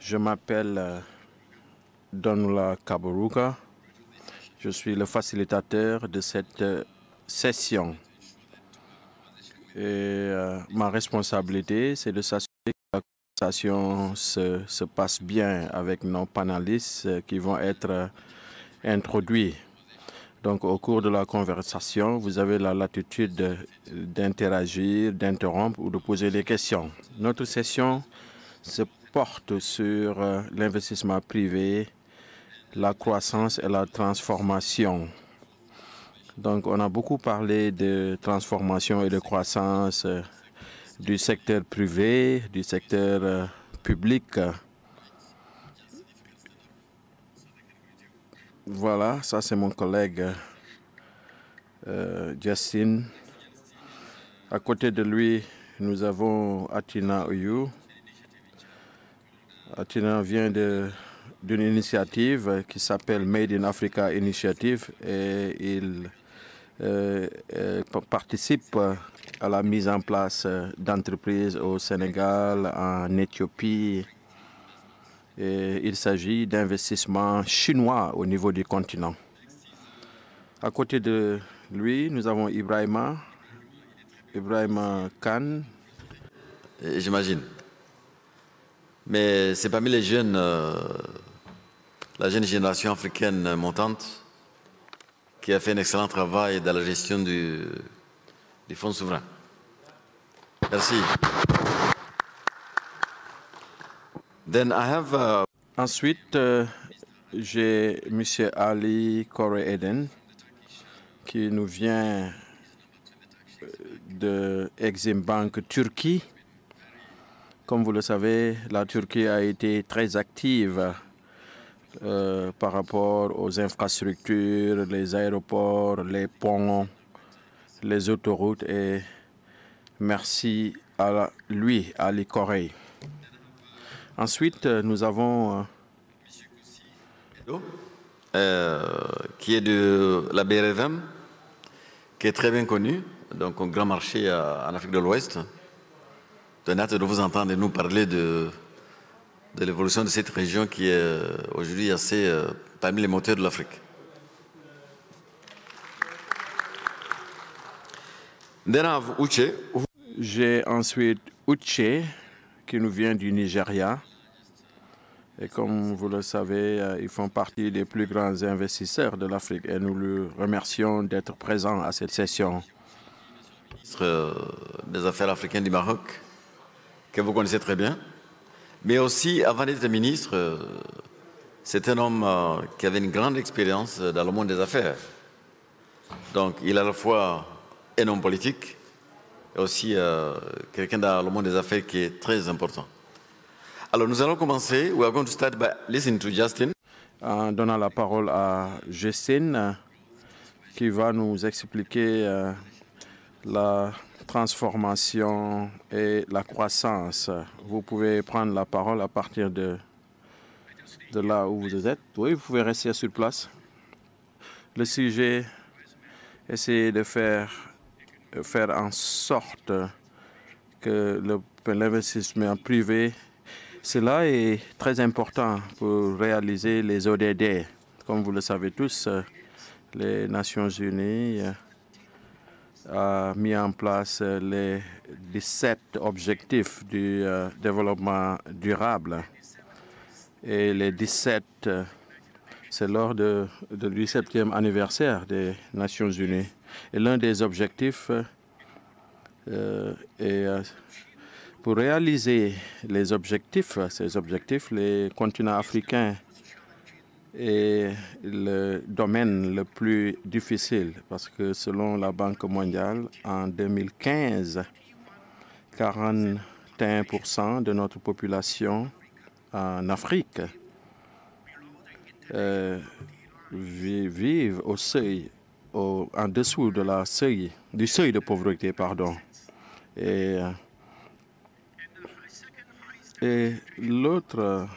Je m'appelle Donula Kaboruka. Je suis le facilitateur de cette session. Et ma responsabilité, c'est de s'assurer que la conversation se passe bien avec nos panélistes qui vont être introduits. Donc, au cours de la conversation, vous avez la latitude d'interagir, d'interrompre ou de poser des questions. Notre session se porte sur l'investissement privé, la croissance et la transformation. Donc, on a beaucoup parlé de transformation et de croissance du secteur privé, du secteur public. Voilà, ça c'est mon collègue Justin. À côté de lui, nous avons Atina Oyu. Atina vient d'une initiative qui s'appelle Made in Africa Initiative et il participe à la mise en place d'entreprises au Sénégal, en Éthiopie. Et il s'agit d'investissements chinois au niveau du continent. À côté de lui, nous avons Ibrahima Khan. J'imagine. Mais c'est parmi les jeunes, la jeune génération africaine montante, qui a fait un excellent travail dans la gestion du fonds souverain. Merci. Then I have, Ensuite, j'ai M. Ali Kore Eden, qui nous vient de Exim Bank Turquie. Comme vous le savez, la Turquie a été très active par rapport aux infrastructures, les aéroports, les ponts, les autoroutes. Et merci à lui, Ali Kore. Ensuite, nous avons qui est de la BRFM, qui est très bien connu, donc un grand marché en Afrique de l'Ouest. C'est hâte de vous entendre nous parler de l'évolution de cette région qui est aujourd'hui assez parmi les moteurs de l'Afrique. J'ai ensuite Uche, qui nous vient du Nigeria. Et comme vous le savez, ils font partie des plus grands investisseurs de l'Afrique et nous le remercions d'être présents à cette session. Ministre des Affaires africaines du Maroc, que vous connaissez très bien. Mais aussi, avant d'être ministre, c'est un homme qui avait une grande expérience dans le monde des affaires. Donc, il est à la fois un homme politique et aussi quelqu'un dans le monde des affaires qui est très important. Alors, nous allons commencer. We are going to start by listening to Justin. En donnant la parole à Justin, qui va nous expliquer la transformation et la croissance. Vous pouvez prendre la parole à partir de là où vous êtes. Oui, vous pouvez rester sur place. Le sujet, essayer de faire en sorte que l'investissement privé, cela est très important pour réaliser les ODD. Comme vous le savez tous, les Nations Unies a mis en place les 17 objectifs du développement durable. Et les 17, c'est lors du 17e anniversaire des Nations Unies. Et l'un des objectifs est pour réaliser ces objectifs, les continents africains est le domaine le plus difficile parce que selon la Banque mondiale, en 2015, 41% de notre population en Afrique vivent au seuil, en dessous de du seuil de pauvreté, pardon. Et l'autre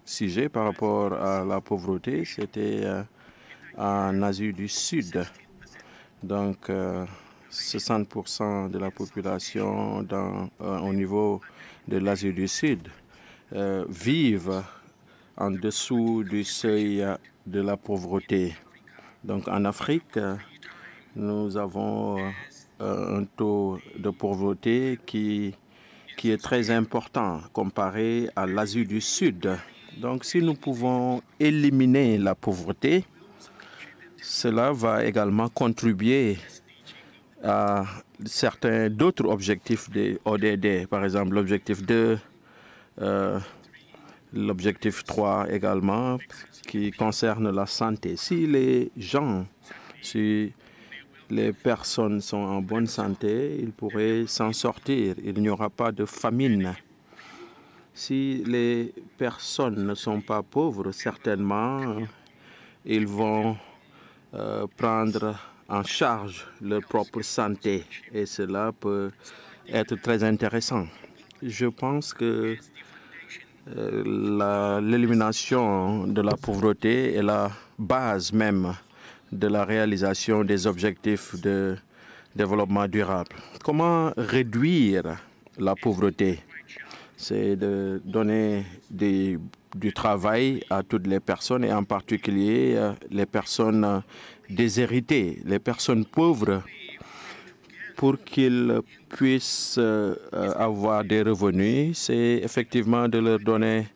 sujet par rapport à la pauvreté, c'était en Asie du Sud. Donc, 60% de la population au niveau de l'Asie du Sud vivent en dessous du seuil de la pauvreté. Donc en Afrique, nous avons un taux de pauvreté qui est très important comparé à l'Asie du Sud. Donc si nous pouvons éliminer la pauvreté, cela va également contribuer à certains d'autres objectifs des ODD, par exemple l'objectif 2, l'objectif 3 également, qui concerne la santé. Si les gens, si les personnes sont en bonne santé, ils pourraient s'en sortir. Il n'y aura pas de famine. Si les personnes ne sont pas pauvres, certainement, ils vont prendre en charge leur propre santé et cela peut être très intéressant. Je pense que l'élimination de la pauvreté est la base même de la réalisation des objectifs de développement durable. Comment réduire la pauvreté? C'est de donner du travail à toutes les personnes et en particulier les personnes déshéritées, les personnes pauvres, pour qu'ils puissent avoir des revenus. C'est effectivement de leur donner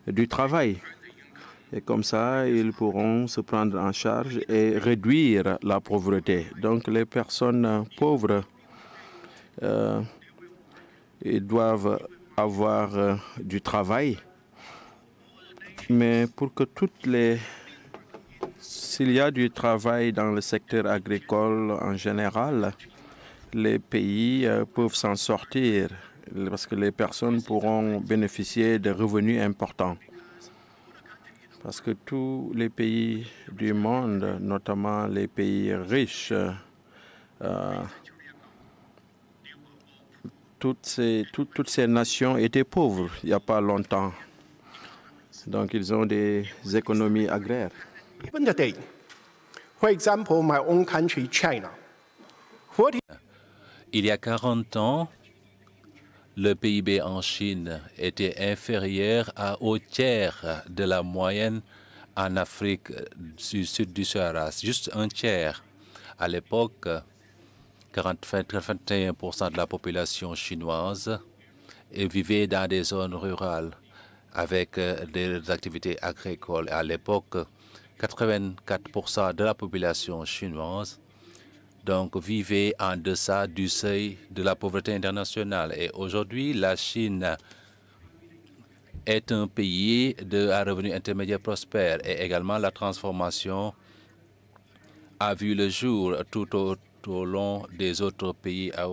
du travail. Et comme ça, ils pourront se prendre en charge et réduire la pauvreté. Donc les personnes pauvres, ils doivent avoir du travail. Mais pour que s'il y a du travail dans le secteur agricole en général, les pays peuvent s'en sortir parce que les personnes pourront bénéficier de revenus importants. Parce que tous les pays du monde, notamment les pays riches, toutes ces nations étaient pauvres il n'y a pas longtemps. Donc, ils ont des économies agraires. For example, my own country, China. Il y a 40 ans, le PIB en Chine était inférieur au tiers de la moyenne en Afrique du sud du Sahara, juste un tiers. À l'époque, 41% de la population chinoise vivait dans des zones rurales avec des activités agricoles. À l'époque, 84% de la population chinoise donc vivait en deçà du seuil de la pauvreté internationale. Et aujourd'hui, la Chine est un pays à revenu intermédiaire prospère et également la transformation a vu le jour tout au long des autres pays à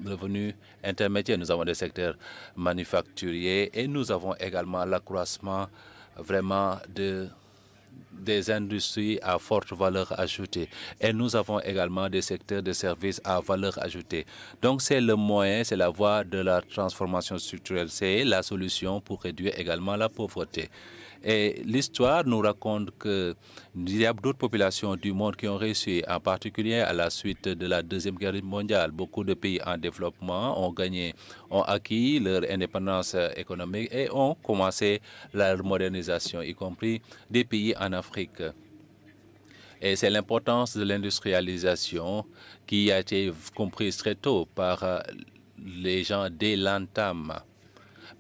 revenus intermédiaires. Nous avons des secteurs manufacturiers et nous avons également l'accroissement vraiment des industries à forte valeur ajoutée. Et nous avons également des secteurs de services à valeur ajoutée. Donc, c'est le moyen, c'est la voie de la transformation structurelle. C'est la solution pour réduire également la pauvreté. Et l'histoire nous raconte qu'il y a d'autres populations du monde qui ont réussi, en particulier à la suite de la Deuxième Guerre mondiale. Beaucoup de pays en développement ont acquis leur indépendance économique et ont commencé leur modernisation, y compris des pays en Afrique. Et c'est l'importance de l'industrialisation qui a été comprise très tôt par les gens dès l'entame.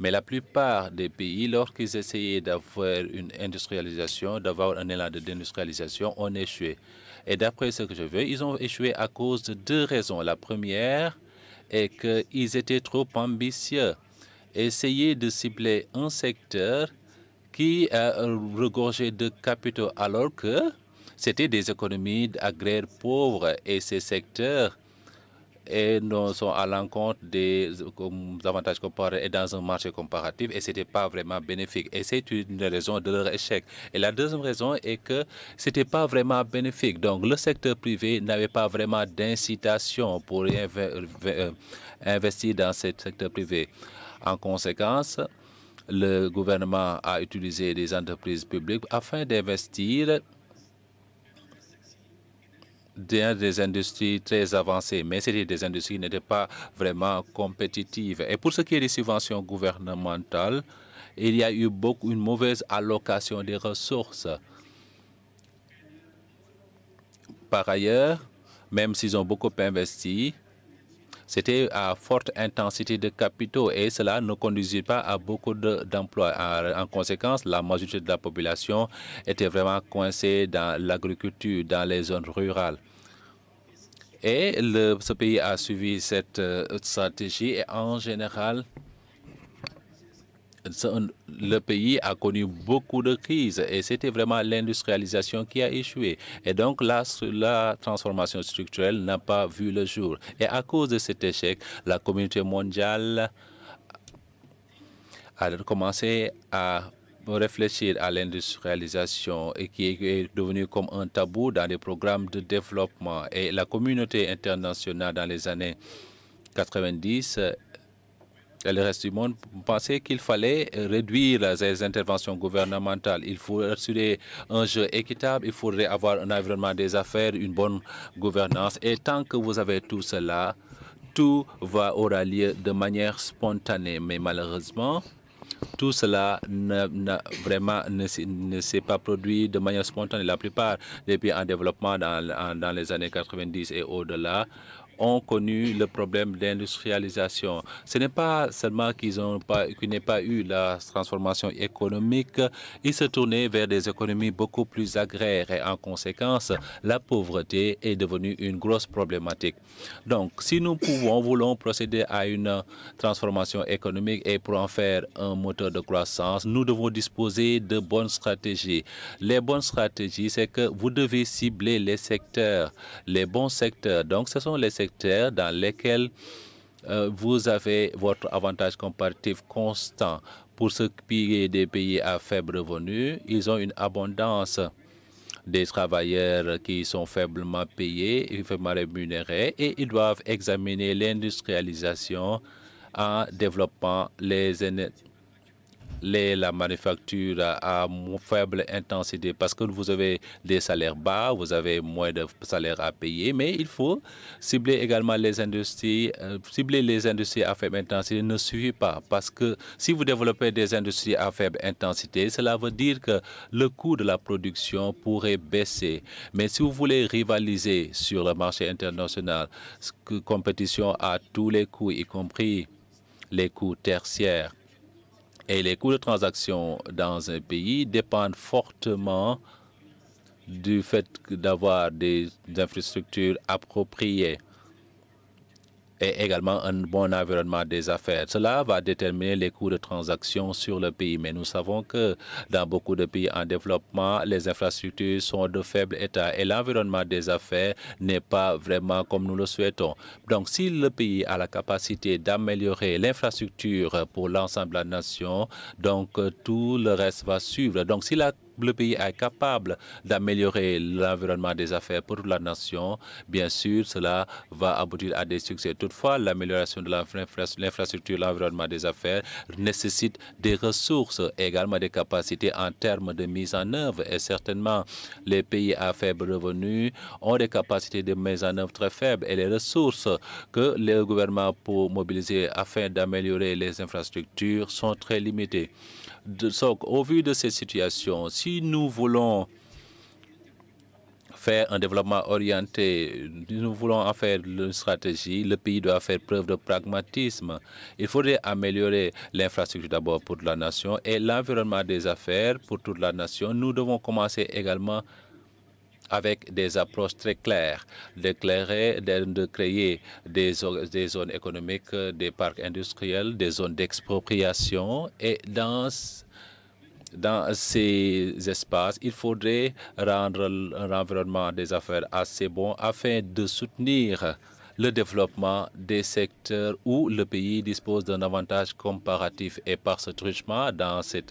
Mais la plupart des pays, lorsqu'ils essayaient d'avoir une industrialisation, d'avoir un élan d'industrialisation, ont échoué. Et d'après ce que je veux, ils ont échoué à cause de deux raisons. La première est qu'ils étaient trop ambitieux. Essayer de cibler un secteur qui regorgeait de capitaux alors que c'était des économies agraires pauvres et ces secteurs sont à l'encontre des avantages comparés et dans un marché comparatif et ce n'était pas vraiment bénéfique. Et c'est une raison de leur échec. Et la deuxième raison est que ce n'était pas vraiment bénéfique. Donc, le secteur privé n'avait pas vraiment d'incitation pour investir dans ce secteur privé. En conséquence, le gouvernement a utilisé des entreprises publiques afin d'investir des industries très avancées, mais c'était des industries qui n'étaient pas vraiment compétitives. Et pour ce qui est des subventions gouvernementales, il y a eu une mauvaise allocation des ressources. Par ailleurs, même s'ils ont beaucoup investi, c'était à forte intensité de capitaux et cela ne conduisait pas à beaucoup d'emplois. En conséquence, la majorité de la population était vraiment coincée dans l'agriculture, dans les zones rurales. Et ce pays a suivi cette stratégie et en général, le pays a connu beaucoup de crises et c'était vraiment l'industrialisation qui a échoué. Et donc la transformation structurelle n'a pas vu le jour. Et à cause de cet échec, la communauté mondiale a commencé à réfléchir à l'industrialisation et qui est devenu comme un tabou dans les programmes de développement. Et la communauté internationale dans les années 90 et le reste du monde pensait qu'il fallait réduire les interventions gouvernementales. Il faut assurer un jeu équitable, il faudrait avoir un environnement des affaires, une bonne gouvernance. Et tant que vous avez tout cela, tout aura lieu de manière spontanée. Mais malheureusement, tout cela ne s'est pas produit de manière spontanée. La plupart des pays en développement dans les années 90 et au-delà ont connu le problème d'industrialisation. Ce n'est pas seulement qu'ils n'aient pas eu la transformation économique, ils se tournaient vers des économies beaucoup plus agraires et en conséquence, la pauvreté est devenue une grosse problématique. Donc, si nous voulons procéder à une transformation économique et pour en faire un moteur de croissance, nous devons disposer de bonnes stratégies. Les bonnes stratégies, c'est que vous devez cibler les secteurs, les bons secteurs. Donc, ce sont les secteurs dans lesquels vous avez votre avantage comparatif constant. Pour ce qui est des pays à faible revenu, ils ont une abondance des travailleurs qui sont faiblement payés, faiblement rémunérés, et ils doivent examiner l'industrialisation en développant la manufacture à faible intensité parce que vous avez des salaires bas, vous avez moins de salaires à payer, mais il faut cibler également les industries. Cibler les industries à faible intensité ne suffit pas parce que si vous développez des industries à faible intensité, cela veut dire que le coût de la production pourrait baisser. Mais si vous voulez rivaliser sur le marché international, compétition à tous les coûts, y compris les coûts tertiaires, et les coûts de transaction dans un pays dépendent fortement du fait d'avoir des infrastructures appropriées et également un bon environnement des affaires. Cela va déterminer les coûts de transaction sur le pays. Mais nous savons que dans beaucoup de pays en développement, les infrastructures sont de faible état et l'environnement des affaires n'est pas vraiment comme nous le souhaitons. Donc, si le pays a la capacité d'améliorer l'infrastructure pour l'ensemble de la nation, donc tout le reste va suivre. Donc, si le pays est capable d'améliorer l'environnement des affaires pour la nation, bien sûr, cela va aboutir à des succès. Toutefois, l'amélioration de l'infrastructure, l'environnement des affaires nécessite des ressources et également des capacités en termes de mise en œuvre. Et certainement, les pays à faible revenu ont des capacités de mise en œuvre très faibles et les ressources que le gouvernement peut mobiliser afin d'améliorer les infrastructures sont très limitées. Au vu de ces situations, si nous voulons faire un développement orienté, nous voulons en faire une stratégie, le pays doit faire preuve de pragmatisme. Il faudrait améliorer l'infrastructure d'abord pour la nation et l'environnement des affaires pour toute la nation. Nous devons commencer également avec des approches très claires, de créer des zones économiques, des parcs industriels, des zones d'expropriation. Et dans ces espaces, il faudrait rendre l'environnement des affaires assez bon afin de soutenir le développement des secteurs où le pays dispose d'un avantage comparatif. Et par ce truchement, dans cet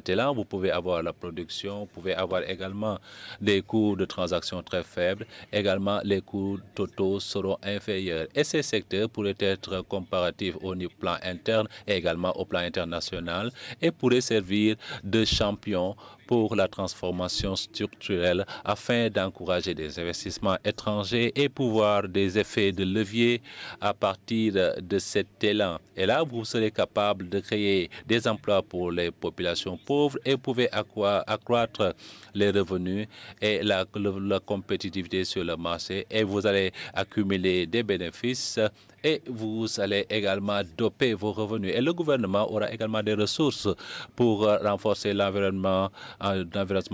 élan, vous pouvez avoir la production, vous pouvez avoir également des coûts de transaction très faibles. Également, les coûts totaux seront inférieurs. Et ces secteurs pourraient être comparatifs au plan interne et également au plan international et pourraient servir de champion pour la transformation structurelle afin d'encourager des investissements étrangers et pouvoir des effets de levier à partir de cet élan. Et là, vous serez capable de créer des emplois pour les populations pauvres et pouvez accroître les revenus et la compétitivité sur le marché, et vous allez accumuler des bénéfices et vous allez également doper vos revenus. Et le gouvernement aura également des ressources pour renforcer l'environnement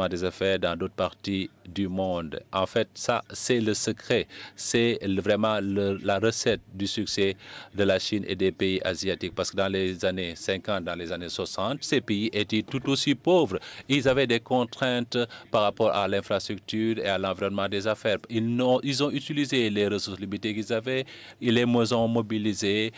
des affaires dans d'autres parties du monde. En fait, ça, c'est le secret. C'est vraiment la recette du succès de la Chine et des pays asiatiques. Parce que dans les années 50, dans les années 60, ces pays étaient tout aussi pauvres. Ils avaient des contraintes par rapport à l'infrastructure et à l'environnement des affaires. Ils ont utilisé les ressources limitées qu'ils avaient, ils les ont mobilisés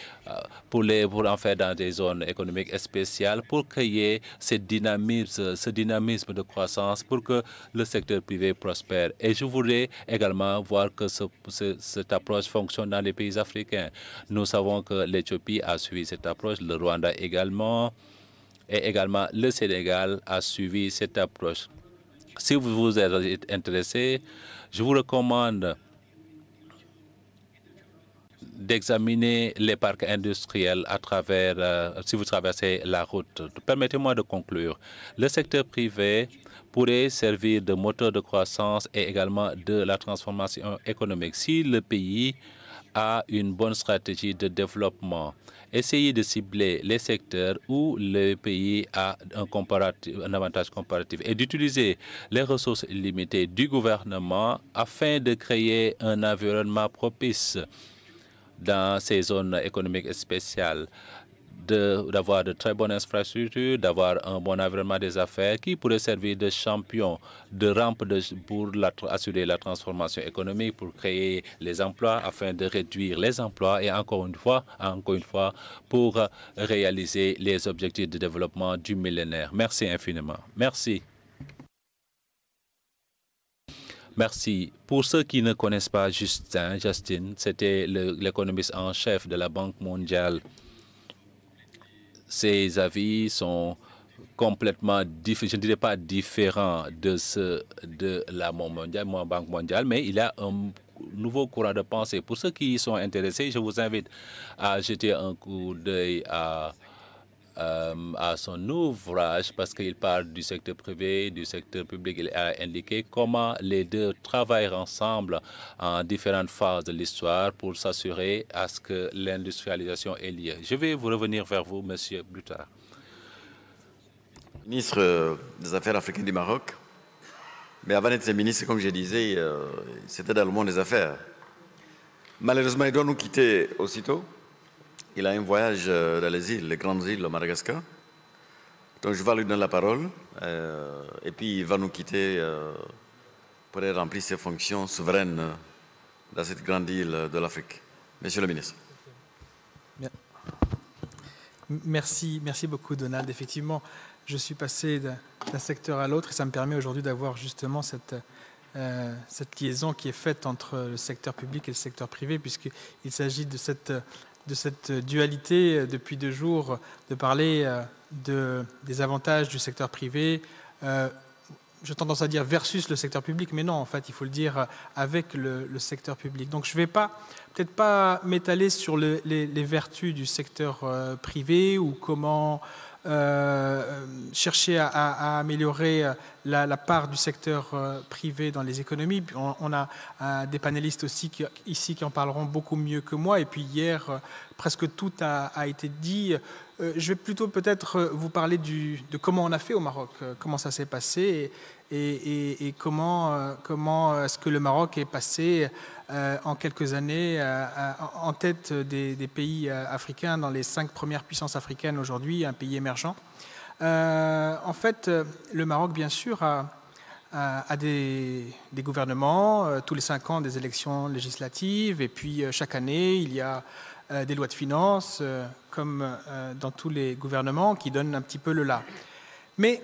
pour en faire dans des zones économiques spéciales pour créer ce dynamisme de croissance pour que le secteur privé prospère. Et je voudrais également voir que cette approche fonctionne dans les pays africains. Nous savons que l'Éthiopie a suivi cette approche, le Rwanda également, et également le Sénégal a suivi cette approche. Si vous vous êtes intéressé, je vous recommande d'examiner les parcs industriels à travers, si vous traversez la route. Permettez-moi de conclure. Le secteur privé pourrait servir de moteur de croissance et également de la transformation économique si le pays a une bonne stratégie de développement. Essayez de cibler les secteurs où le pays a un avantage comparatif et d'utiliser les ressources illimitées du gouvernement afin de créer un environnement propice dans ces zones économiques spéciales, d'avoir de très bonnes infrastructures, d'avoir un bon environnement des affaires qui pourrait servir de champion, de rampe pour assurer la transformation économique, pour créer les emplois afin de réduire les emplois et encore une fois, pour réaliser les objectifs de développement du millénaire. Merci infiniment. Merci. Merci. Pour ceux qui ne connaissent pas Justin, c'était l'économiste en chef de la Banque mondiale. Ses avis sont complètement différents, je ne dirais pas différents de ceux de la Banque mondiale, mais il y a un nouveau courant de pensée. Pour ceux qui sont intéressés, je vous invite à jeter un coup d'œil à son ouvrage parce qu'il parle du secteur privé, du secteur public. Il a indiqué comment les deux travaillent ensemble en différentes phases de l'histoire pour s'assurer à ce que l'industrialisation est liée. Je vais revenir vers vous, monsieur, plus tard. Ministre des Affaires africaines du Maroc, mais avant d'être ministre, comme je disais, c'était dans le monde des affaires. Malheureusement, il doit nous quitter aussitôt. Il a un voyage dans les îles, les grandes îles de Madagascar. Donc je vais lui donner la parole et puis il va nous quitter pour remplir ses fonctions souveraines dans cette grande île de l'Afrique. Monsieur le ministre. Merci beaucoup Donald. Effectivement, je suis passé d'un secteur à l'autre et ça me permet aujourd'hui d'avoir justement cette liaison qui est faite entre le secteur public et le secteur privé, puisqu'il s'agit de cette dualité depuis 2 jours, de parler des avantages du secteur privé, j'ai tendance à dire versus le secteur public, mais non, en fait, il faut le dire avec le secteur public. Donc je ne vais peut-être pas m'étaler sur les vertus du secteur privé ou comment chercher à améliorer la part du secteur privé dans les économies. On a des panélistes aussi ici qui en parleront beaucoup mieux que moi. Et puis hier, presque tout a été dit. Je vais plutôt peut-être vous parler de comment on a fait au Maroc, comment ça s'est passé et comment est-ce que le Maroc est passé en quelques années en tête des pays africains, dans les 5 premières puissances africaines aujourd'hui, un pays émergent. En fait, le Maroc, bien sûr, a des gouvernements, tous les 5 ans des élections législatives, et puis chaque année, il y a des lois de finances, comme dans tous les gouvernements, qui donnent un petit peu le là. Mais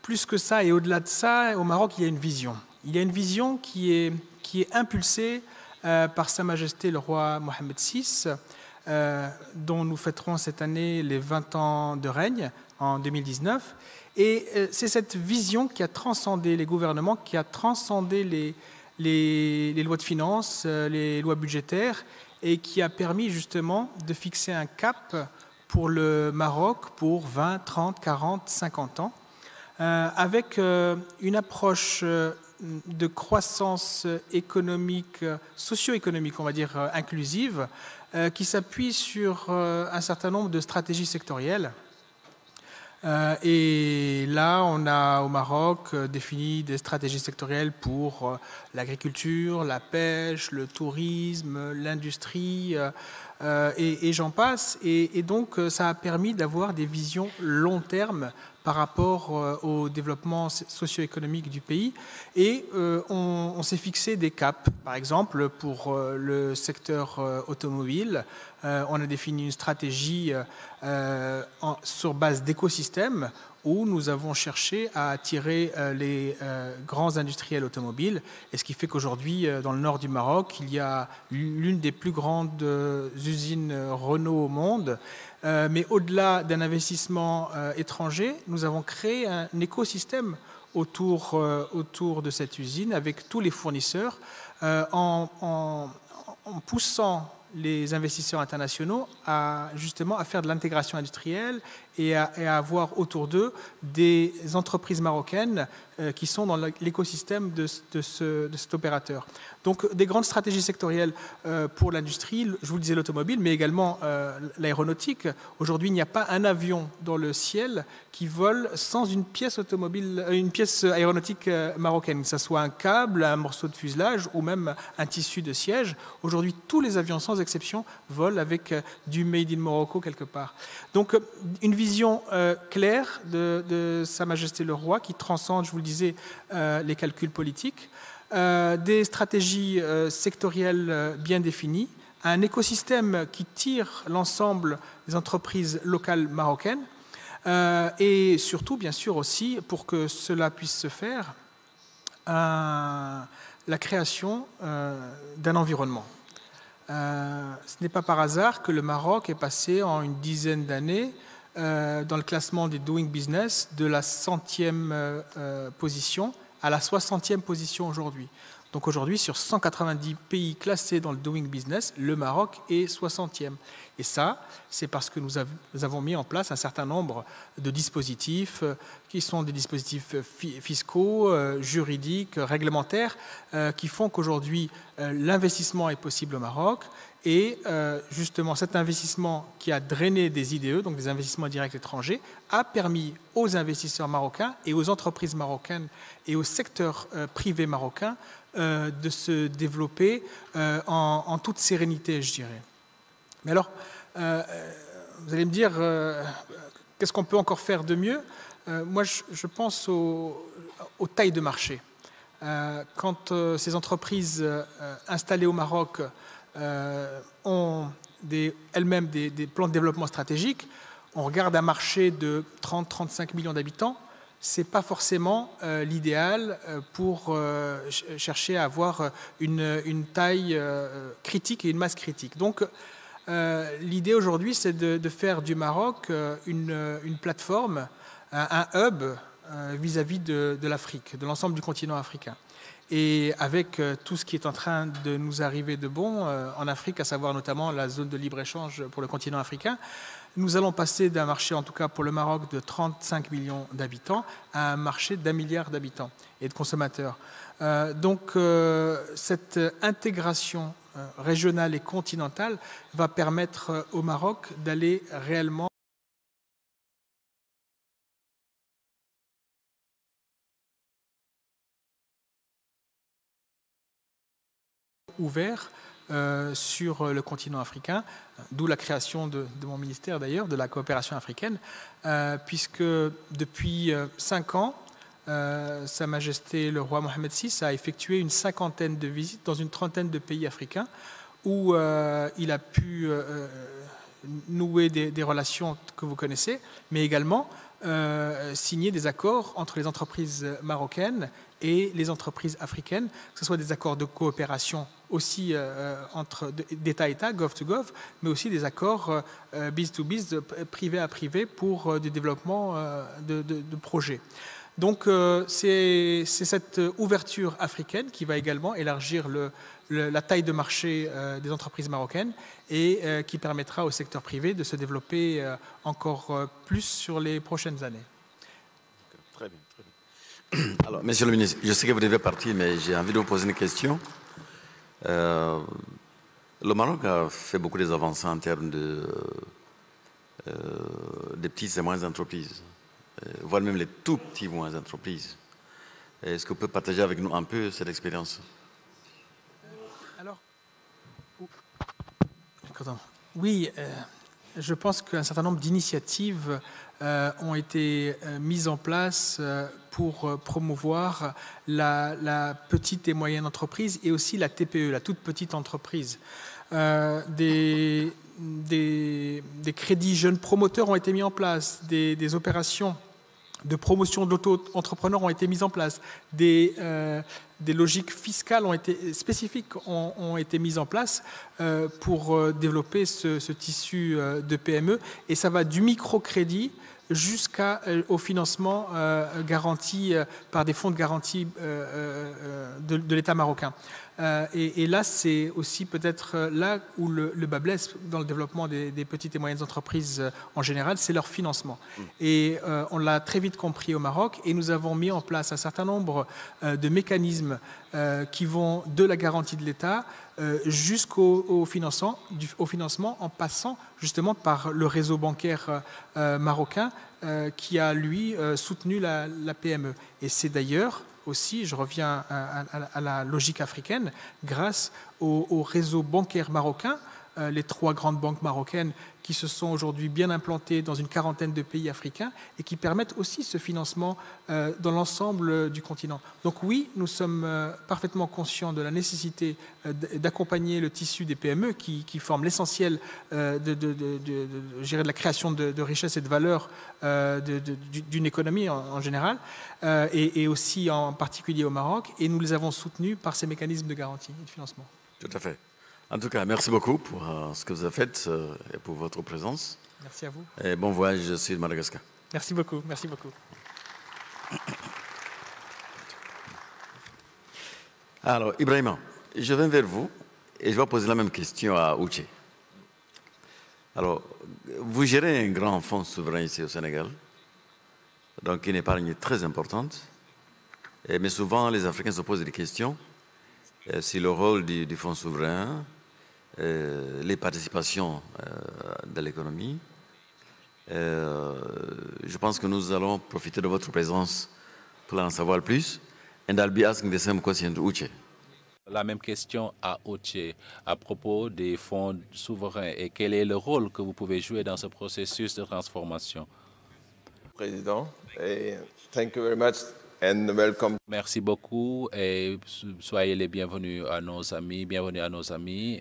plus que ça, et au-delà de ça, au Maroc, il y a une vision. Il y a une vision qui est impulsée par Sa Majesté le roi Mohamed VI, dont nous fêterons cette année les 20 ans de règne en 2019. Et c'est cette vision qui a transcendé les gouvernements, qui a transcendé les lois de finances, les lois budgétaires, et qui a permis justement de fixer un cap pour le Maroc pour 20, 30, 40, 50 ans, avec une approche de croissance économique, socio-économique, on va dire, inclusive, qui s'appuie sur un certain nombre de stratégies sectorielles. Et là, on a au Maroc défini des stratégies sectorielles pour l'agriculture, la pêche, le tourisme, l'industrie, et j'en passe. Et donc, ça a permis d'avoir des visions long terme par rapport au développement socio-économique du pays. Et on s'est fixé des caps. Par exemple, pour le secteur automobile, on a défini une stratégie sur base d'écosystèmes où nous avons cherché à attirer les grands industriels automobiles. Et ce qui fait qu'aujourd'hui, dans le nord du Maroc, il y a l'une des plus grandes usines Renault au monde. Mais au-delà d'un investissement étranger, nous avons créé un écosystème autour de cette usine avec tous les fournisseurs en poussant les investisseurs internationaux à faire de l'intégration industrielle et à avoir autour d'eux des entreprises marocaines qui sont dans l'écosystème de cet opérateur. Donc des grandes stratégies sectorielles pour l'industrie, je vous le disais l'automobile, mais également l'aéronautique. Aujourd'hui, il n'y a pas un avion dans le ciel qui vole sans une pièce aéronautique marocaine, que ce soit un câble, un morceau de fuselage ou même un tissu de siège. Aujourd'hui, tous les avions, sans exception, volent avec du Made in Morocco quelque part. Donc une vision claire de Sa Majesté le Roi qui transcende, je vous le disais, les calculs politiques, des stratégies sectorielles bien définies, un écosystème qui tire l'ensemble des entreprises locales marocaines et surtout, bien sûr aussi, pour que cela puisse se faire, la création d'un environnement. Ce n'est pas par hasard que le Maroc est passé en une dizaine d'années dans le classement des Doing Business de la 100e position à la 60e position aujourd'hui. Donc aujourd'hui, sur 190 pays classés dans le Doing Business, le Maroc est 60e. Et ça, c'est parce que nous avons mis en place un certain nombre de dispositifs qui sont des dispositifs fiscaux, juridiques, réglementaires, qui font qu'aujourd'hui, l'investissement est possible au Maroc. Et justement, cet investissement qui a drainé des IDE, donc des investissements directs étrangers, a permis aux investisseurs marocains et aux entreprises marocaines et au secteur privé marocain de se développer en toute sérénité, je dirais. Mais alors, vous allez me dire, qu'est-ce qu'on peut encore faire de mieux? Moi, je pense aux tailles de marché. Quand ces entreprises installées au Maroc ont elles-mêmes des plans de développement stratégique, on regarde un marché de 30-35 millions d'habitants, ce n'est pas forcément l'idéal pour chercher à avoir une taille critique et une masse critique. Donc, l'idée aujourd'hui, c'est de faire du Maroc une plateforme, un hub vis-à-vis de l'Afrique, de l'ensemble du continent africain. Et avec tout ce qui est en train de nous arriver de bon en Afrique, à savoir notamment la zone de libre-échange pour le continent africain, nous allons passer d'un marché, en tout cas pour le Maroc, de 35 millions d'habitants à un marché d'1 milliard d'habitants et de consommateurs. Donc cette intégration régionale et continentale va permettre au Maroc d'aller réellement ouvert sur le continent africain, d'où la création de mon ministère d'ailleurs, de la coopération africaine, puisque depuis 5 ans, Sa Majesté le Roi Mohamed VI a effectué une 50aine de visites dans une 30aine de pays africains où il a pu nouer des relations que vous connaissez, mais également signer des accords entre les entreprises marocaines et les entreprises africaines, que ce soit des accords de coopération aussi entre d'État à État, Gov to Gov, mais aussi des accords biz to biz, privé à privé pour du développement de projets. Donc c'est cette ouverture africaine qui va également élargir la taille de marché des entreprises marocaines et qui permettra au secteur privé de se développer encore plus sur les prochaines années. Très bien, très bien. Alors, Monsieur le ministre, je sais que vous devez partir, mais j'ai envie de vous poser une question. Le Maroc a fait beaucoup d'avancées en termes de petites et moyennes entreprises, voire même les tout petits et moyennes entreprises. Est-ce que vous pouvez partager avec nous un peu cette expérience? Alors, oui, je pense qu'un certain nombre d'initiatives ont été mises en place pour promouvoir la petite et moyenne entreprise et aussi la TPE, la toute petite entreprise. Des crédits jeunes promoteurs ont été mis en place, des opérations de promotion de l'auto-entrepreneur ont été mises en place, des logiques fiscales spécifiques ont été mises en place pour développer ce tissu de PME. Et ça va du microcrédit jusqu'au financement garanti par des fonds de garantie de l'État marocain. Et là, c'est aussi peut-être là où le bas blesse dans le développement des petites et moyennes entreprises en général, c'est leur financement. Et on l'a très vite compris au Maroc et nous avons mis en place un certain nombre de mécanismes qui vont de la garantie de l'État jusqu'au financement en passant justement par le réseau bancaire marocain qui a, lui, soutenu la PME. Et c'est d'ailleurs aussi, je reviens à la logique africaine, grâce au réseau bancaire marocain, les 3 grandes banques marocaines qui se sont aujourd'hui bien implantées dans une quarantaine de pays africains et qui permettent aussi ce financement dans l'ensemble du continent. Donc oui, nous sommes parfaitement conscients de la nécessité d'accompagner le tissu des PME qui forment l'essentiel de la création de richesse et de valeur d'une économie en général et aussi en particulier au Maroc, et nous les avons soutenus par ces mécanismes de garantie et de financement. Tout à fait. En tout cas, merci beaucoup pour ce que vous avez fait et pour votre présence. Merci à vous. Et bon voyage sur Madagascar. Merci beaucoup, merci beaucoup. Alors, Ibrahima, je viens vers vous et je vais poser la même question à Uche. Alors, vous gérez un grand fonds souverain ici au Sénégal, donc une épargne très importante. Mais souvent, les Africains se posent des questions sur le rôle du fonds souverain, les participations de l'économie. Je pense que nous allons profiter de votre présence pour en savoir plus. And I'll be asking the same question to Uche. La même question à Uche à propos des fonds souverains et quel est le rôle que vous pouvez jouer dans ce processus de transformation. Président, et thank you very much and welcome. Merci beaucoup et soyez les bienvenus à nos amis,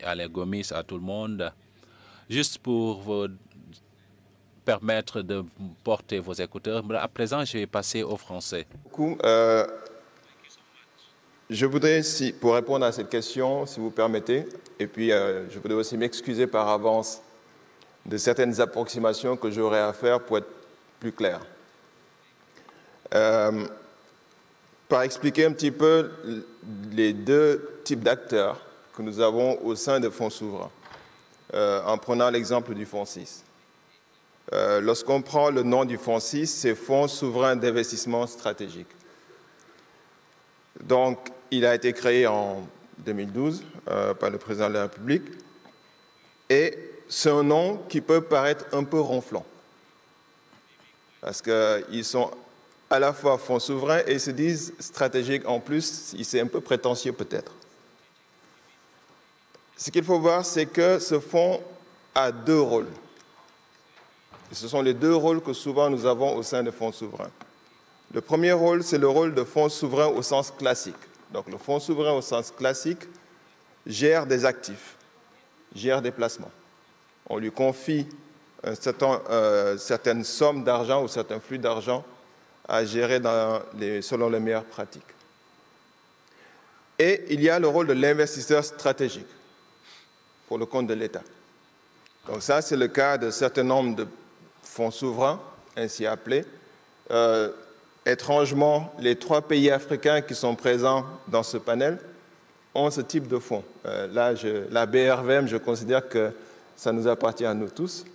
Alain Gomis, à tout le monde. Juste pour vous permettre de porter vos écouteurs, à présent, je vais passer au français. Je voudrais, pour répondre à cette question, si vous permettez, et puis je voudrais aussi m'excuser par avance de certaines approximations que j'aurais à faire pour être plus clair. Par expliquer un petit peu les 2 types d'acteurs que nous avons au sein des fonds souverains, en prenant l'exemple du fonds 6. Lorsqu'on prend le nom du fonds 6, c'est Fonds souverain d'investissement stratégique. Donc, il a été créé en 2012 par le président de la République et c'est un nom qui peut paraître un peu ronflant parce qu'ils sont à la fois fonds souverains et se disent stratégiques en plus, c'est un peu prétentieux peut-être. Ce qu'il faut voir, c'est que ce fonds a 2 rôles. Et ce sont les 2 rôles que souvent nous avons au sein des fonds souverains. Le premier rôle, c'est le rôle de fonds souverain au sens classique. Donc le fonds souverain au sens classique gère des actifs, gère des placements. On lui confie certaines sommes d'argent ou certains flux d'argent à gérer selon les meilleures pratiques. Et il y a le rôle de l'investisseur stratégique pour le compte de l'État. Donc ça, c'est le cas de certain nombre de fonds souverains, ainsi appelés. Étrangement, les 3 pays africains qui sont présents dans ce panel ont ce type de fonds. Là, la BRVM, je considère que ça nous appartient à nous tous.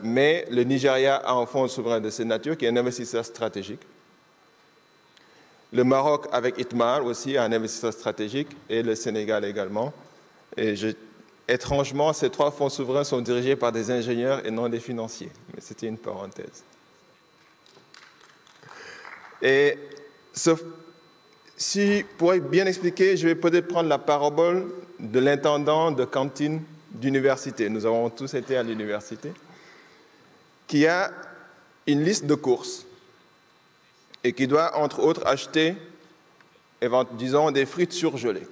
Mais le Nigeria a un fonds souverain de cette nature qui est un investisseur stratégique. Le Maroc, avec ITMAR aussi, a un investisseur stratégique, et le Sénégal également. Et étrangement, ces 3 fonds souverains sont dirigés par des ingénieurs et non des financiers. Mais c'était une parenthèse. Et pour être bien expliqué, je vais peut-être prendre la parabole de l'intendant de cantine d'université. Nous avons tous été à l'université, qui a une liste de courses et qui doit, entre autres, acheter, disons, des frites surgelées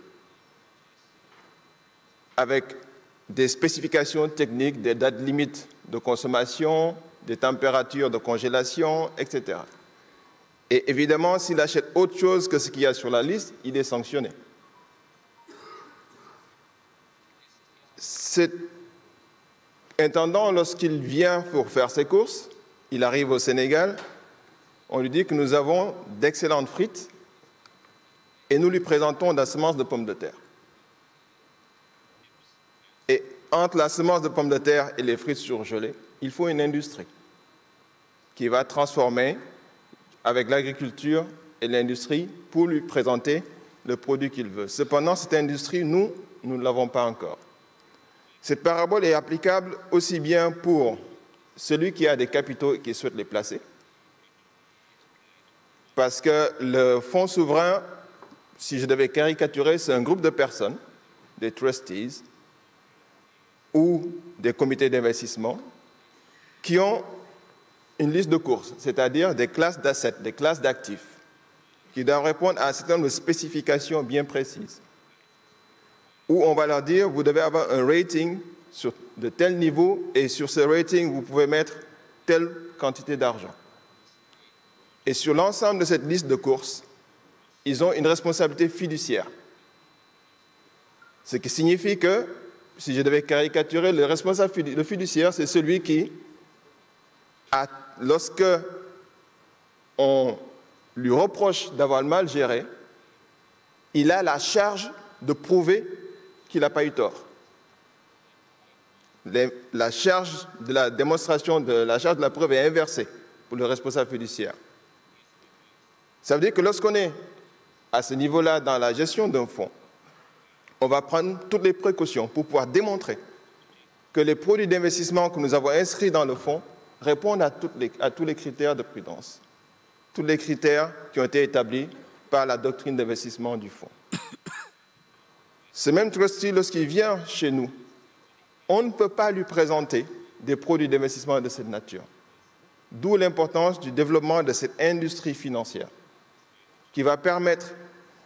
avec des spécifications techniques, des dates limites de consommation, des températures de congélation, etc. Et évidemment, s'il achète autre chose que ce qu'il y a sur la liste, il est sanctionné. Cet intendant, lorsqu'il vient pour faire ses courses, il arrive au Sénégal, on lui dit que nous avons d'excellentes frites et nous lui présentons de la semence de pommes de terre. Et entre la semence de pommes de terre et les frites surgelées, il faut une industrie qui va transformer avec l'agriculture et l'industrie pour lui présenter le produit qu'il veut. Cependant, cette industrie, nous ne l'avons pas encore. Cette parabole est applicable aussi bien pour celui qui a des capitaux et qui souhaite les placer, parce que le fonds souverain, si je devais caricaturer, c'est un groupe de personnes, des trustees ou des comités d'investissement, qui ont une liste de courses, c'est-à-dire des classes d'assets, des classes d'actifs, qui doivent répondre à un certain nombre de spécifications bien précises, où on va leur dire, vous devez avoir un rating de tel niveau, et sur ce rating, vous pouvez mettre telle quantité d'argent. Et sur l'ensemble de cette liste de courses, ils ont une responsabilité fiduciaire. Ce qui signifie que, si je devais caricaturer, le fiduciaire, c'est celui qui, lorsque on lui reproche d'avoir mal géré, il a la charge de prouver qu'il n'a pas eu tort. La charge de la démonstration, la charge de la preuve est inversée pour le responsable fiduciaire. Ça veut dire que lorsqu'on est à ce niveau-là dans la gestion d'un fonds, on va prendre toutes les précautions pour pouvoir démontrer que les produits d'investissement que nous avons inscrits dans le fonds répondent à tous les critères de prudence, tous les critères qui ont été établis par la doctrine d'investissement du fonds. Ce même trustee, lorsqu'il vient chez nous, on ne peut pas lui présenter des produits d'investissement de cette nature. D'où l'importance du développement de cette industrie financière qui va permettre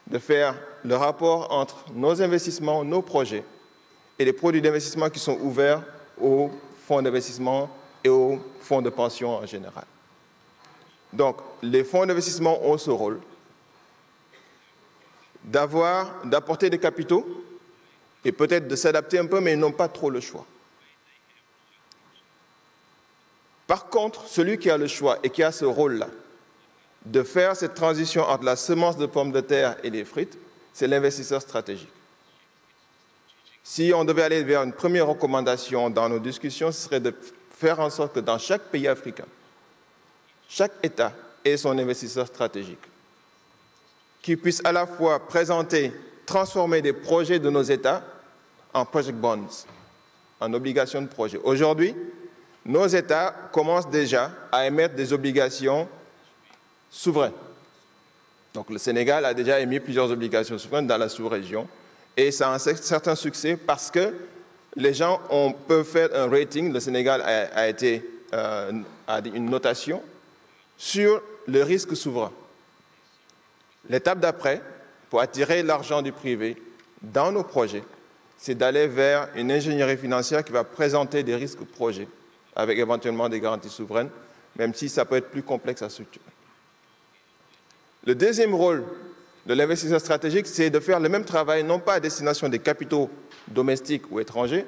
de faire le rapport entre nos investissements, nos projets et les produits d'investissement qui sont ouverts aux fonds d'investissement et aux fonds de pension en général. Donc, les fonds d'investissement ont ce rôle d'apporter des capitaux et peut-être de s'adapter un peu, mais ils n'ont pas trop le choix. Par contre, celui qui a le choix et qui a ce rôle-là de faire cette transition entre la semence de pommes de terre et les frites, c'est l'investisseur stratégique. Si on devait aller vers une première recommandation dans nos discussions, ce serait de faire en sorte que dans chaque pays africain, chaque État ait son investisseur stratégique, qui puisse à la fois transformer des projets de nos États en project bonds, en obligations de projet. Aujourd'hui, nos États commencent déjà à émettre des obligations souveraines. Donc le Sénégal a déjà émis plusieurs obligations souveraines dans la sous-région et ça a un certain succès parce que les gens peuvent faire un rating. Le Sénégal a une notation sur le risque souverain. L'étape d'après, pour attirer l'argent du privé dans nos projets, c'est d'aller vers une ingénierie financière qui va présenter des risques projets avec éventuellement des garanties souveraines, même si ça peut être plus complexe à structurer. Le deuxième rôle de l'investisseur stratégique, c'est de faire le même travail, non pas à destination des capitaux domestiques ou étrangers,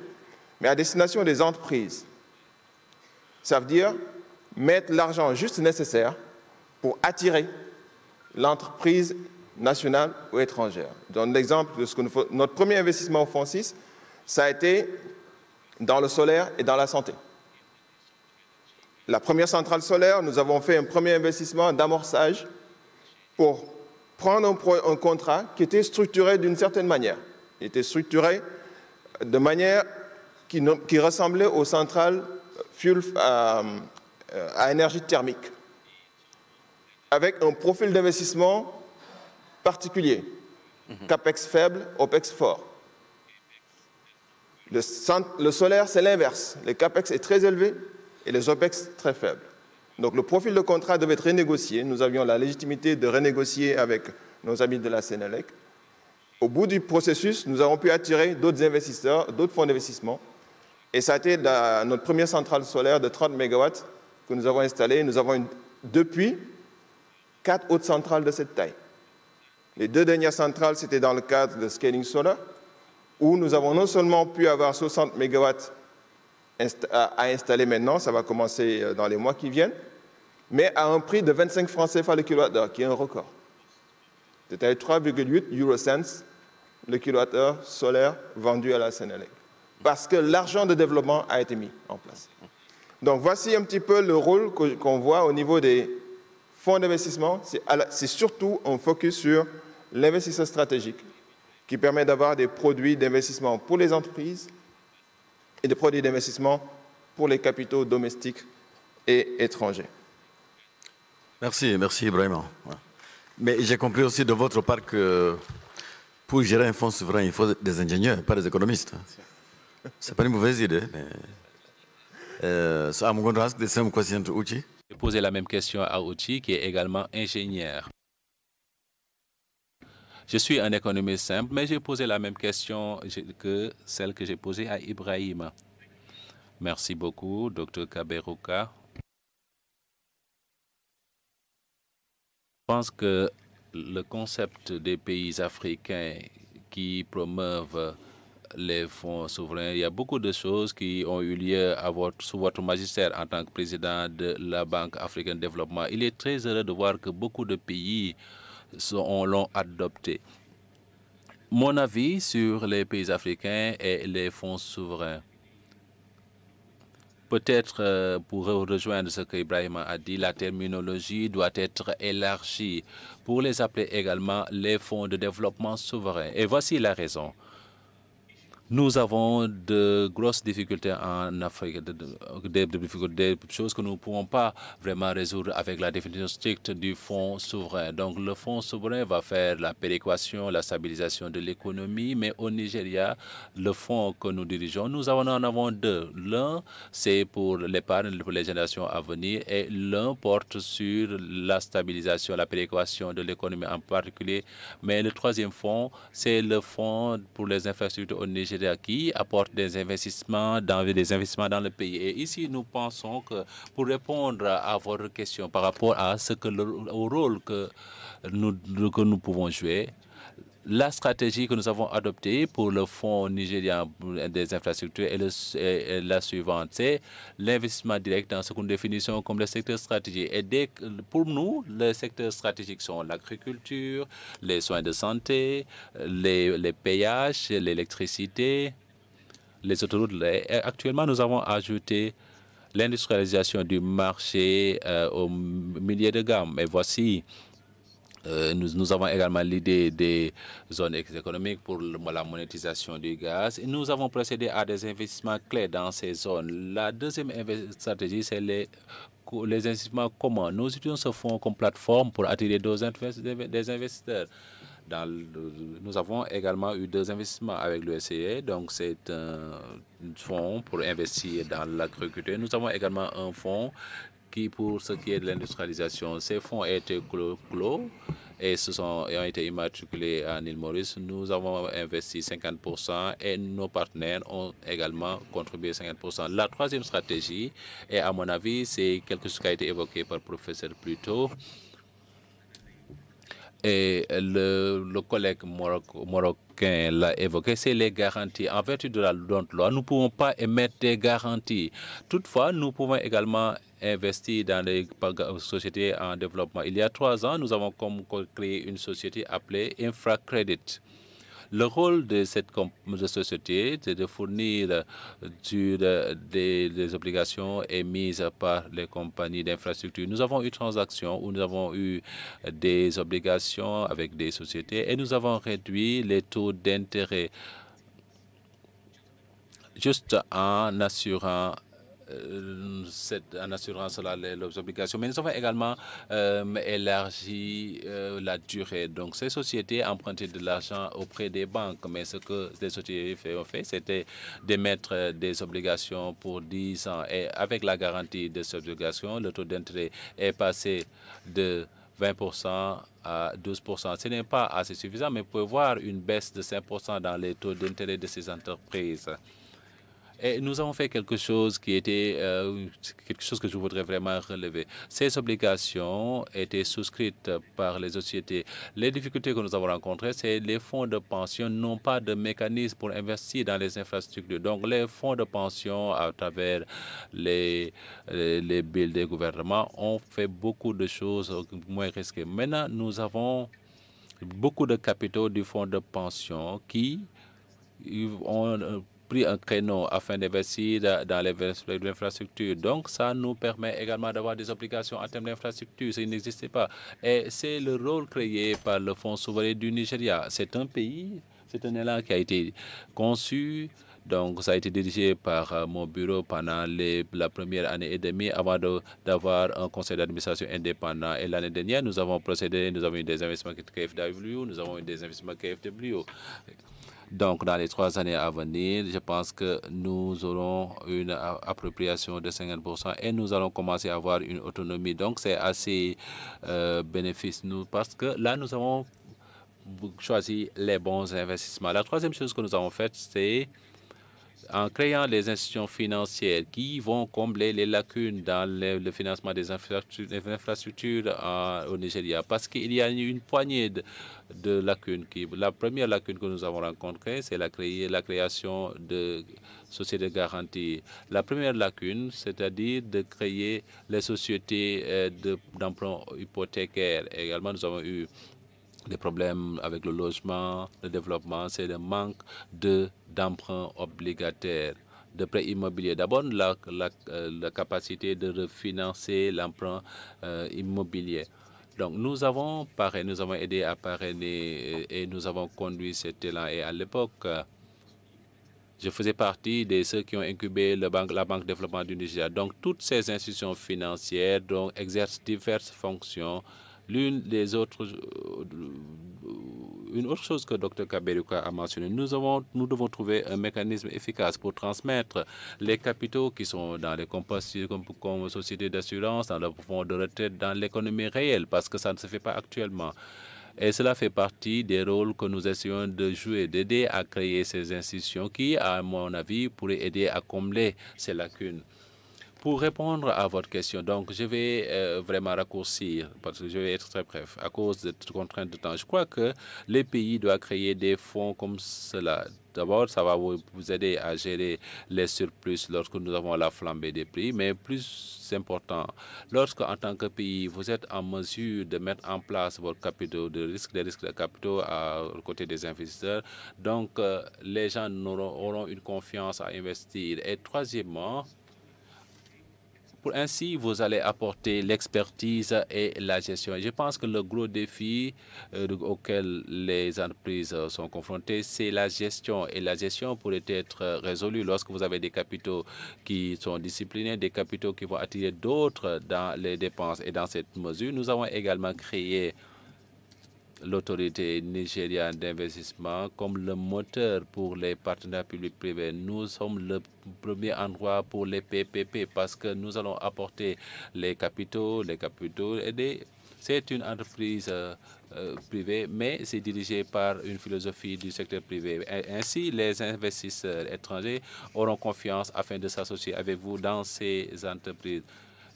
mais à destination des entreprises. Ça veut dire mettre l'argent juste nécessaire pour attirer l'entreprise nationale ou étrangère. Je donne l'exemple de ce que notre premier investissement au Fonds 6, ça a été dans le solaire et dans la santé. La première centrale solaire, nous avons fait un premier investissement d'amorçage pour prendre un contrat qui était structuré d'une certaine manière. Il était structuré de manière qui ressemblait aux centrales à énergie thermique, avec un profil d'investissement particulier, CAPEX faible, OPEX fort. Le solaire, c'est l'inverse. Le CAPEX est très élevé et les OPEX très faibles. Donc le profil de contrat devait être renégocié. Nous avions la légitimité de renégocier avec nos amis de la Sénélec. Au bout du processus, nous avons pu attirer d'autres investisseurs, d'autres fonds d'investissement. Et ça a été notre première centrale solaire de 30 MW que nous avons installée. Nous avons depuis 4 autres centrales de cette taille. Les 2 dernières centrales, c'était dans le cadre de Scaling Solar, où nous avons non seulement pu avoir 60 MW à installer maintenant, ça va commencer dans les mois qui viennent, mais à un prix de 25 francs CFA le kilowattheure, qui est un record. C'était 3,8 eurocents le kilowattheure solaire vendu à la Sénélec. Parce que l'argent de développement a été mis en place. Donc voici un petit peu le rôle qu'on voit au niveau des fonds d'investissement. C'est surtout un focus sur l'investisseur stratégique qui permet d'avoir des produits d'investissement pour les entreprises et des produits d'investissement pour les capitaux domestiques et étrangers. Merci Ibrahima. Mais j'ai compris aussi de votre part que pour gérer un fonds souverain, il faut des ingénieurs, pas des économistes. Ce n'est pas une mauvaise idée, mais j'ai posé la même question à Uchi, qui est également ingénieur. Je suis un économiste simple, mais j'ai posé la même question que celle que j'ai posée à Ibrahima. Merci beaucoup, Dr Kaberuka. Je pense que le concept des pays africains qui promeuvent les fonds souverains, il y a beaucoup de choses qui ont eu lieu sous votre magistère en tant que président de la Banque africaine de développement. Il est très heureux de voir que beaucoup de pays l'ont adopté. Mon avis sur les pays africains et les fonds souverains. Peut-être pour rejoindre ce qu'Ibrahim a dit, la terminologie doit être élargie pour les appeler également les fonds de développement souverain. Et voici la raison. Nous avons de grosses difficultés en Afrique, des choses que nous ne pouvons pas vraiment résoudre avec la définition stricte du fonds souverain. Donc le fonds souverain va faire la péréquation, la stabilisation de l'économie, mais au Nigeria, le fonds que nous dirigeons, nous en avons 2. L'un, c'est pour l'épargne pour les générations à venir et l'un porte sur la stabilisation, la péréquation de l'économie en particulier. Mais le troisième fonds, c'est le fonds pour les infrastructures au Nigeria, qui apporte des investissements dans le pays. Et ici, nous pensons que pour répondre à votre question par rapport à au rôle que nous pouvons jouer, la stratégie que nous avons adoptée pour le Fonds nigérien des infrastructures est la suivante. C'est l'investissement direct dans ce que nous définissons comme le secteur stratégique. Et pour nous, les secteurs stratégiques sont l'agriculture, les soins de santé, les péages, l'électricité, les autoroutes. Actuellement, nous avons ajouté l'industrialisation du marché au milieu de gamme. Et voici, nous avons également l'idée des zones économiques pour la monétisation du gaz. Et nous avons procédé à des investissements clés dans ces zones. La deuxième stratégie, c'est les investissements communs. Nous utilisons ce fonds comme plateforme pour attirer des investisseurs. Nous avons également eu 2 investissements avec l'USAID, donc c'est un fonds pour investir dans l'agriculture. Nous avons également un fonds qui, pour ce qui est de l'industrialisation, ces fonds ont été clos et ont été immatriculés à l'île Maurice. Nous avons investi 50% et nos partenaires ont également contribué 50%. La troisième stratégie, et à mon avis, c'est quelque chose qui a été évoqué par le professeur plus tôt, et le collègue marocain l'a évoqué, c'est les garanties. En vertu de la loi, nous ne pouvons pas émettre des garanties. Toutefois, nous pouvons également investir dans des sociétés en développement. Il y a 3 ans, nous avons créé une société appelée InfraCredit. Le rôle de cette société, c'est de fournir des obligations émises par les compagnies d'infrastructure. Nous avons eu transactions où nous avons eu des obligations avec des sociétés et nous avons réduit les taux d'intérêt juste en assurant les obligations. Mais nous avons également élargi la durée. Donc, ces sociétés empruntaient de l'argent auprès des banques. Mais ce que les sociétés ont fait, c'était d'émettre des obligations pour 10 ans. Et avec la garantie de ces obligations, le taux d'intérêt est passé de 20% à 12%. Ce n'est pas assez suffisant, mais vous pouvez voir une baisse de 5% dans les taux d'intérêt de ces entreprises. Et nous avons fait quelque chose qui était quelque chose que je voudrais vraiment relever. Ces obligations étaient souscrites par les sociétés. Les difficultés que nous avons rencontrées, c'est les fonds de pension n'ont pas de mécanisme pour investir dans les infrastructures. Donc, les fonds de pension, à travers les bills des gouvernements, ont fait beaucoup de choses moins risquées. Maintenant, nous avons beaucoup de capitaux du fonds de pension qui ont pris un créneau afin d'investir dans les infrastructures. Donc, ça nous permet également d'avoir des obligations en termes d'infrastructures. Ça n'existait pas. Et c'est le rôle créé par le Fonds souverain du Nigeria. C'est un pays, c'est un élan qui a été conçu. Donc, ça a été dirigé par mon bureau pendant la première année et demie avant d'avoir un conseil d'administration indépendant. Et l'année dernière, nous avons procédé, nous avons eu des investissements KFW, nous avons eu des investissements KFW. Donc, dans les 3 années à venir, je pense que nous aurons une appropriation de 50% et nous allons commencer à avoir une autonomie. Donc, c'est assez bénéfice, parce que là, nous avons choisi les bons investissements. La troisième chose que nous avons faite, c'est en créant les institutions financières qui vont combler les lacunes dans le financement des infrastructures au Nigeria. Parce qu'il y a une poignée de lacunes. La première lacune que nous avons rencontrée, c'est la création de sociétés de garantie. La première lacune, c'est-à-dire de créer les sociétés d'emprunt hypothécaire. Également, nous avons eu des problèmes avec le logement, le développement, c'est le manque d'emprunts obligataires, de prêts immobiliers. D'abord, la capacité de refinancer l'emprunt immobilier. Donc, nous avons aidé à parrainer et nous avons conduit cet élan. Et à l'époque, je faisais partie de ceux qui ont incubé la Banque de développement du Nigeria. Donc, toutes ces institutions financières exercent diverses fonctions. Une autre chose que Dr Kaberuka a mentionné, nous devons trouver un mécanisme efficace pour transmettre les capitaux qui sont dans les comme sociétés d'assurance, dans le fonds de retraite, dans l'économie réelle, parce que ça ne se fait pas actuellement. Et cela fait partie des rôles que nous essayons de jouer, d'aider à créer ces institutions qui, à mon avis, pourraient aider à combler ces lacunes. Pour répondre à votre question, donc je vais vraiment raccourcir, parce que je vais être très bref, à cause de contraintes de temps. Je crois que les pays doivent créer des fonds comme cela. D'abord, ça va vous aider à gérer les surplus lorsque nous avons la flambée des prix, mais plus important, lorsque, en tant que pays, vous êtes en mesure de mettre en place votre capitaux de risque, des risques de capitaux à côté des investisseurs, donc les gens auront une confiance à investir. Et troisièmement, ainsi, vous allez apporter l'expertise et la gestion. Et je pense que le gros défi auquel les entreprises sont confrontées, c'est la gestion. Et la gestion pourrait être résolue lorsque vous avez des capitaux qui sont disciplinés, des capitaux qui vont attirer d'autres dans les dépenses. Et dans cette mesure, nous avons également créé l'autorité nigériane d'investissement comme le moteur pour les partenaires publics-privés. Nous sommes le premier endroit pour les PPP parce que nous allons apporter les capitaux et des C'est une entreprise privée, mais c'est dirigé par une philosophie du secteur privé. Ainsi, les investisseurs étrangers auront confiance afin de s'associer avec vous dans ces entreprises.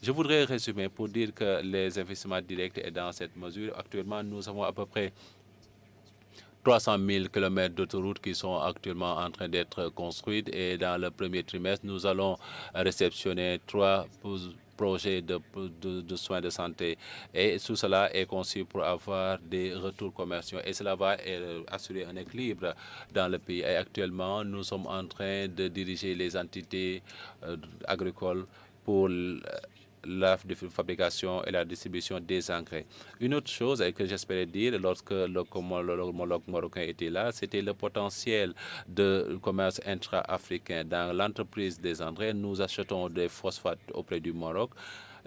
Je voudrais résumer pour dire que les investissements directs est dans cette mesure. Actuellement, nous avons à peu près 300 000 km d'autoroutes qui sont actuellement en train d'être construites, et dans le premier trimestre, nous allons réceptionner 3 projets de soins de santé, et tout cela est conçu pour avoir des retours commerciaux, et cela va assurer un équilibre dans le pays. Et actuellement, nous sommes en train de diriger les entités agricoles pour la fabrication et la distribution des engrais. Une autre chose que j'espérais dire lorsque l'homologue marocain était là, c'était le potentiel de commerce intra-africain. Dans l'entreprise des engrais, nous achetons des phosphates auprès du Maroc.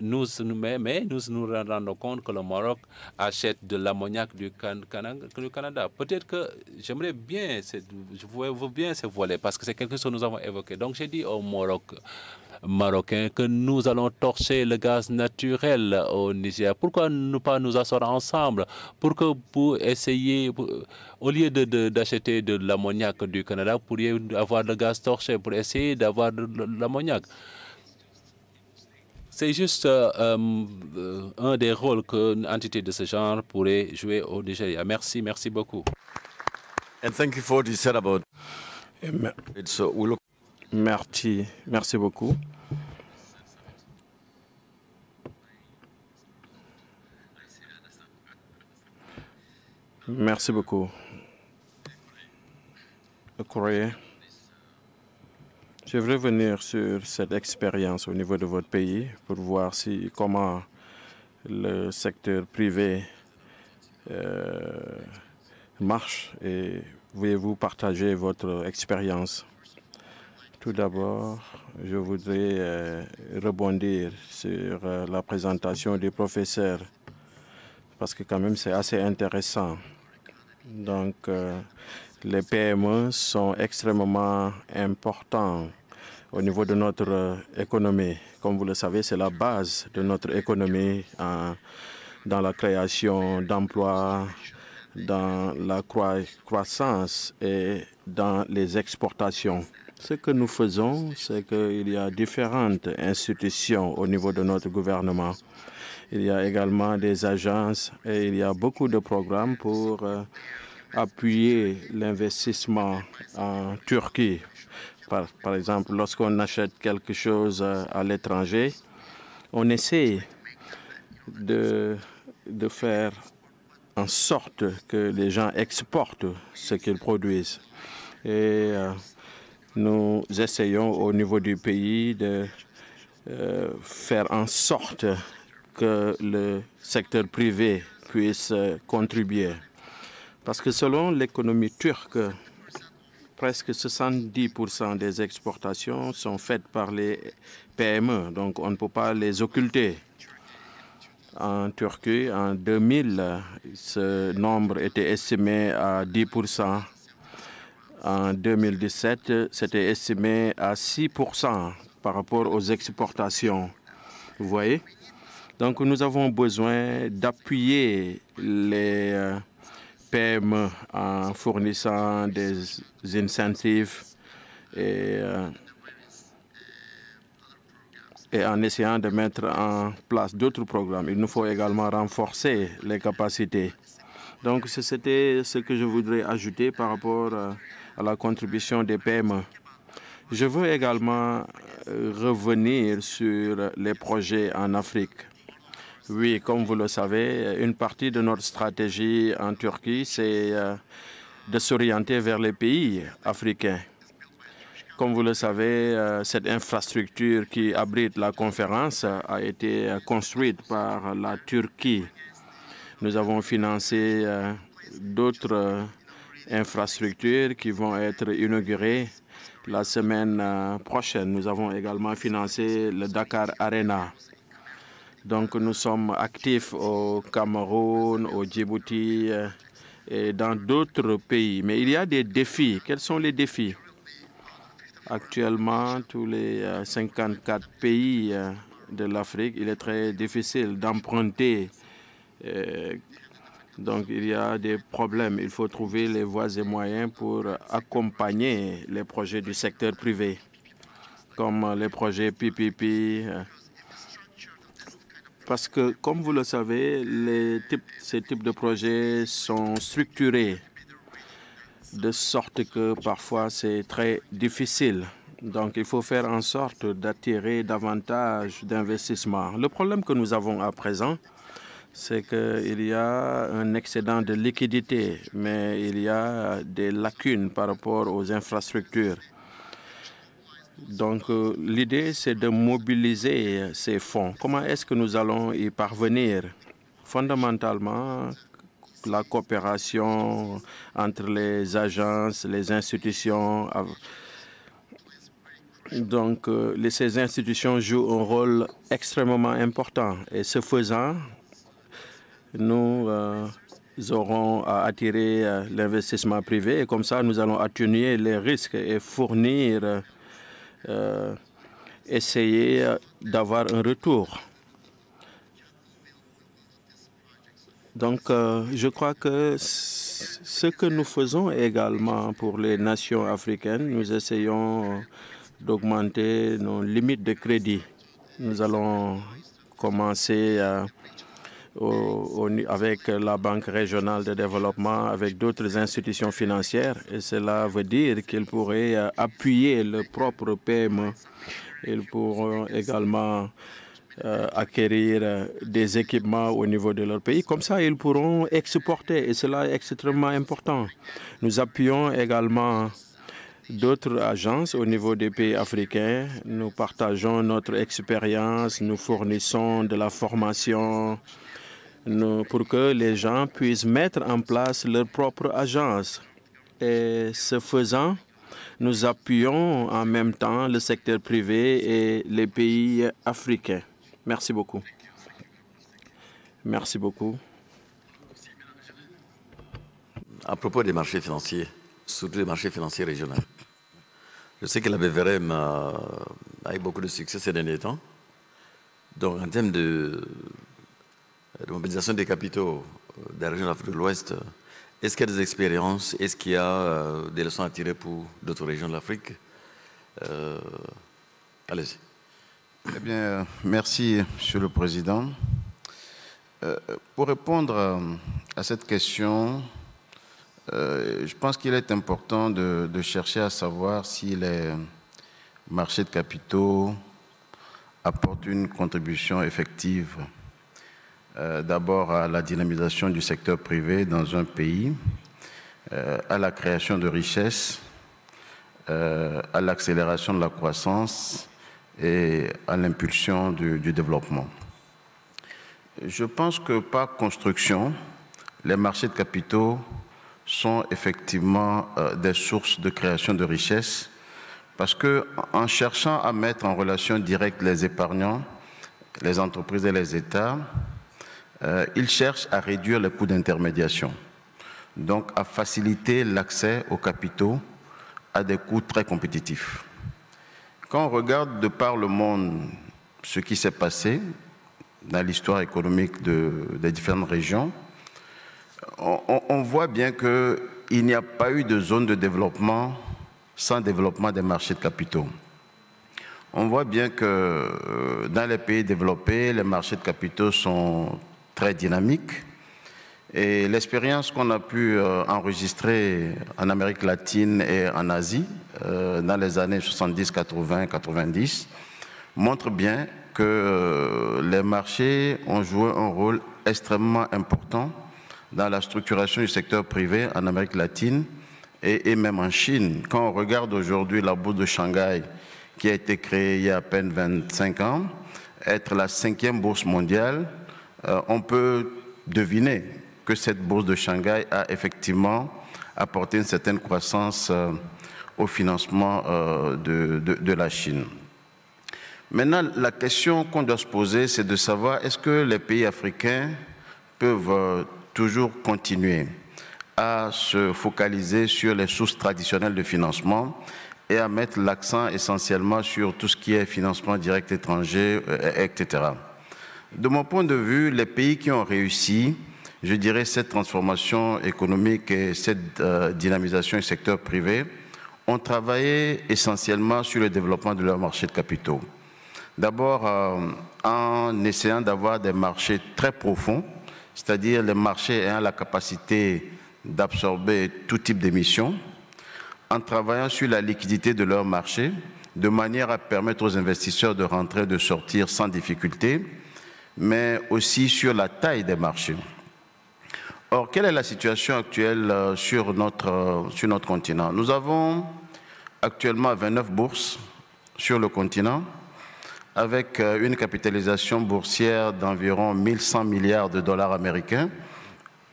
Mais nous nous rendons compte que le Maroc achète de l'ammoniac du Canada. Peut-être que j'aimerais bien, je veux bien se voiler parce que c'est quelque chose que nous avons évoqué. Donc j'ai dit au Marocain que nous allons torcher le gaz naturel au Niger. Pourquoi ne pas nous asseoir ensemble pour essayer, au lieu d'acheter de l'ammoniac du Canada, vous pourriez avoir le gaz torché pour essayer d'avoir de l'ammoniac. C'est juste un des rôles qu'une entité de ce genre pourrait jouer au Nigeria. Merci, merci beaucoup. And thank you for what you said about it. Merci beaucoup. Merci beaucoup. Courrier. Je vais revenir sur cette expérience au niveau de votre pays pour voir comment le secteur privé marche, et voulez-vous partager votre expérience? Tout d'abord, je voudrais rebondir sur la présentation du professeur parce que quand même c'est assez intéressant. Donc, les PME sont extrêmement importants au niveau de notre économie. Comme vous le savez, c'est la base de notre économie dans la création d'emplois, dans la croissance et dans les exportations. Ce que nous faisons, c'est qu'il y a différentes institutions au niveau de notre gouvernement. Il y a également des agences et il y a beaucoup de programmes pour appuyer l'investissement en Turquie. Par exemple, lorsqu'on achète quelque chose à l'étranger, on essaie de faire en sorte que les gens exportent ce qu'ils produisent. Et nous essayons au niveau du pays de faire en sorte que le secteur privé puisse contribuer. Parce que selon l'économie turque, presque 70% des exportations sont faites par les PME, donc on ne peut pas les occulter. En Turquie, en 2000, ce nombre était estimé à 10%. En 2017, c'était estimé à 6% par rapport aux exportations. Vous voyez? Donc, nous avons besoin d'appuyer les PME en fournissant des incentives et en essayant de mettre en place d'autres programmes. Il nous faut également renforcer les capacités. Donc, c'était ce que je voudrais ajouter par rapport à la contribution des PME. Je veux également revenir sur les projets en Afrique. Oui, comme vous le savez, une partie de notre stratégie en Turquie, c'est de s'orienter vers les pays africains. Comme vous le savez, cette infrastructure qui abrite la conférence a été construite par la Turquie. Nous avons financé d'autres infrastructures qui vont être inaugurées la semaine prochaine. Nous avons également financé le Dakar Arena. Donc, nous sommes actifs au Cameroun, au Djibouti et dans d'autres pays. Mais il y a des défis. Quels sont les défis? Actuellement, tous les 54 pays de l'Afrique, il est très difficile d'emprunter Donc il y a des problèmes. Il faut trouver les voies et moyens pour accompagner les projets du secteur privé, comme les projets PPP. Parce que, comme vous le savez, ces types de projets sont structurés de sorte que parfois c'est très difficile. Donc il faut faire en sorte d'attirer davantage d'investissements. Le problème que nous avons à présent, c'est qu'il y a un excédent de liquidité, mais il y a des lacunes par rapport aux infrastructures. Donc, l'idée, c'est de mobiliser ces fonds. Comment est-ce que nous allons y parvenir? Fondamentalement, la coopération entre les agences, les institutions. Donc, ces institutions jouent un rôle extrêmement important. Et ce faisant, nous aurons à attirer l'investissement privé. Et comme ça, nous allons atténuer les risques et fournir essayer d'avoir un retour. Donc, je crois que ce que nous faisons également pour les nations africaines, nous essayons d'augmenter nos limites de crédit. Nous allons commencer avec la Banque régionale de développement, avec d'autres institutions financières. Et cela veut dire qu'ils pourraient appuyer le propre PME. Ils pourront également acquérir des équipements au niveau de leur pays. Comme ça, ils pourront exporter. Et cela est extrêmement important. Nous appuyons également d'autres agences au niveau des pays africains. Nous partageons notre expérience. Nous fournissons de la formation pour que les gens puissent mettre en place leur propre agence. Et ce faisant, nous appuyons en même temps le secteur privé et les pays africains. Merci beaucoup. Merci beaucoup. À propos des marchés financiers, surtout les marchés financiers régionaux, je sais que la BVRM a eu beaucoup de succès ces derniers temps. Donc, en termes de mobilisation des capitaux des régions de l'Afrique de l'Ouest, est-ce qu'il y a des expériences? Est-ce qu'il y a des leçons à tirer pour d'autres régions de l'Afrique? Allez-y. Eh bien, merci, Monsieur le Président. Pour répondre à cette question, je pense qu'il est important de chercher à savoir si les marchés de capitaux apportent une contribution effective d'abord à la dynamisation du secteur privé dans un pays, à la création de richesses, à l'accélération de la croissance et à l'impulsion du développement. Je pense que par construction, les marchés de capitaux sont effectivement des sources de création de richesses parce qu'en cherchant à mettre en relation directe les épargnants, les entreprises et les États, ils cherchent à réduire les coûts d'intermédiation, donc à faciliter l'accès aux capitaux à des coûts très compétitifs. Quand on regarde de par le monde ce qui s'est passé dans l'histoire économique des différentes régions, on voit bien qu'il n'y a pas eu de zone de développement sans développement des marchés de capitaux. On voit bien que dans les pays développés, les marchés de capitaux sont très dynamiques et l'expérience qu'on a pu enregistrer en Amérique latine et en Asie dans les années 70, 80, 90 montre bien que les marchés ont joué un rôle extrêmement important dans la structuration du secteur privé en Amérique latine et même en Chine. Quand on regarde aujourd'hui la bourse de Shanghai qui a été créée il y a à peine 25 ans, être la 5e bourse mondiale, on peut deviner que cette bourse de Shanghai a effectivement apporté une certaine croissance au financement de la Chine. Maintenant, la question qu'on doit se poser, c'est de savoir est-ce que les pays africains peuvent toujours continuer à se focaliser sur les sources traditionnelles de financement et à mettre l'accent essentiellement sur tout ce qui est financement direct étranger, etc. De mon point de vue, les pays qui ont réussi, je dirais, cette transformation économique et cette dynamisation du secteur privé ont travaillé essentiellement sur le développement de leur marché de capitaux. D'abord, en essayant d'avoir des marchés très profonds, c'est-à-dire les marchés ayant la capacité d'absorber tout type d'émissions, en travaillant sur la liquidité de leur marché, de manière à permettre aux investisseurs de rentrer et de sortir sans difficulté, mais aussi sur la taille des marchés. Or, quelle est la situation actuelle sur notre continent? Nous avons actuellement 29 bourses sur le continent, avec une capitalisation boursière d'environ 1100 milliards de dollars américains,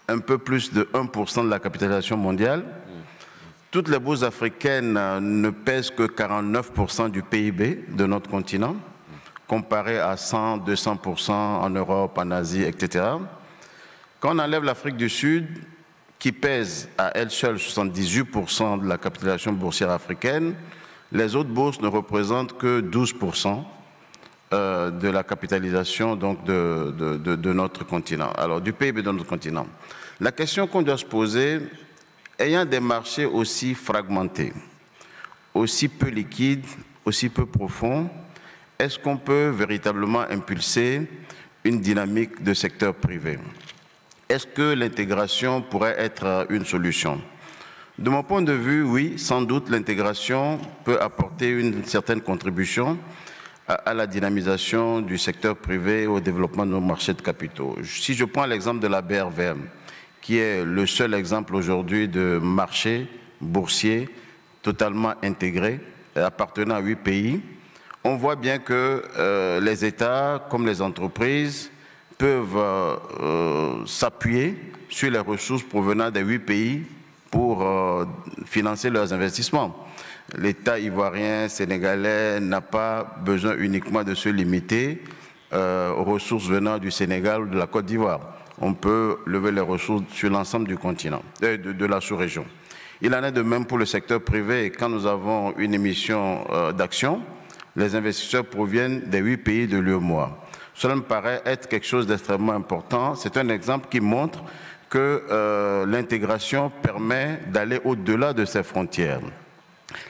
un peu plus de 1% de la capitalisation mondiale. Toutes les bourses africaines ne pèsent que 49% du PIB de notre continent, comparé à 100-200% en Europe, en Asie, etc. Quand on enlève l'Afrique du Sud, qui pèse à elle seule 78% de la capitalisation boursière africaine, les autres bourses ne représentent que 12% de la capitalisation donc, de notre continent, alors du PIB de notre continent. La question qu'on doit se poser, ayant des marchés aussi fragmentés, aussi peu liquides, aussi peu profonds, est-ce qu'on peut véritablement impulser une dynamique de secteur privé? Est-ce que l'intégration pourrait être une solution? De mon point de vue, oui, sans doute l'intégration peut apporter une certaine contribution à la dynamisation du secteur privé et au développement de nos marchés de capitaux. Si je prends l'exemple de la BRVM, qui est le seul exemple aujourd'hui de marché boursier totalement intégré, appartenant à 8 pays, on voit bien que les États, comme les entreprises, peuvent s'appuyer sur les ressources provenant des 8 pays pour financer leurs investissements. L'État ivoirien, sénégalais n'a pas besoin uniquement de se limiter aux ressources venant du Sénégal ou de la Côte d'Ivoire. On peut lever les ressources sur l'ensemble du continent, de la sous-région. Il en est de même pour le secteur privé. Quand nous avons une émission d'action, les investisseurs proviennent des 8 pays de l'UEMOA. Cela me paraît être quelque chose d'extrêmement important. C'est un exemple qui montre que l'intégration permet d'aller au-delà de ces frontières.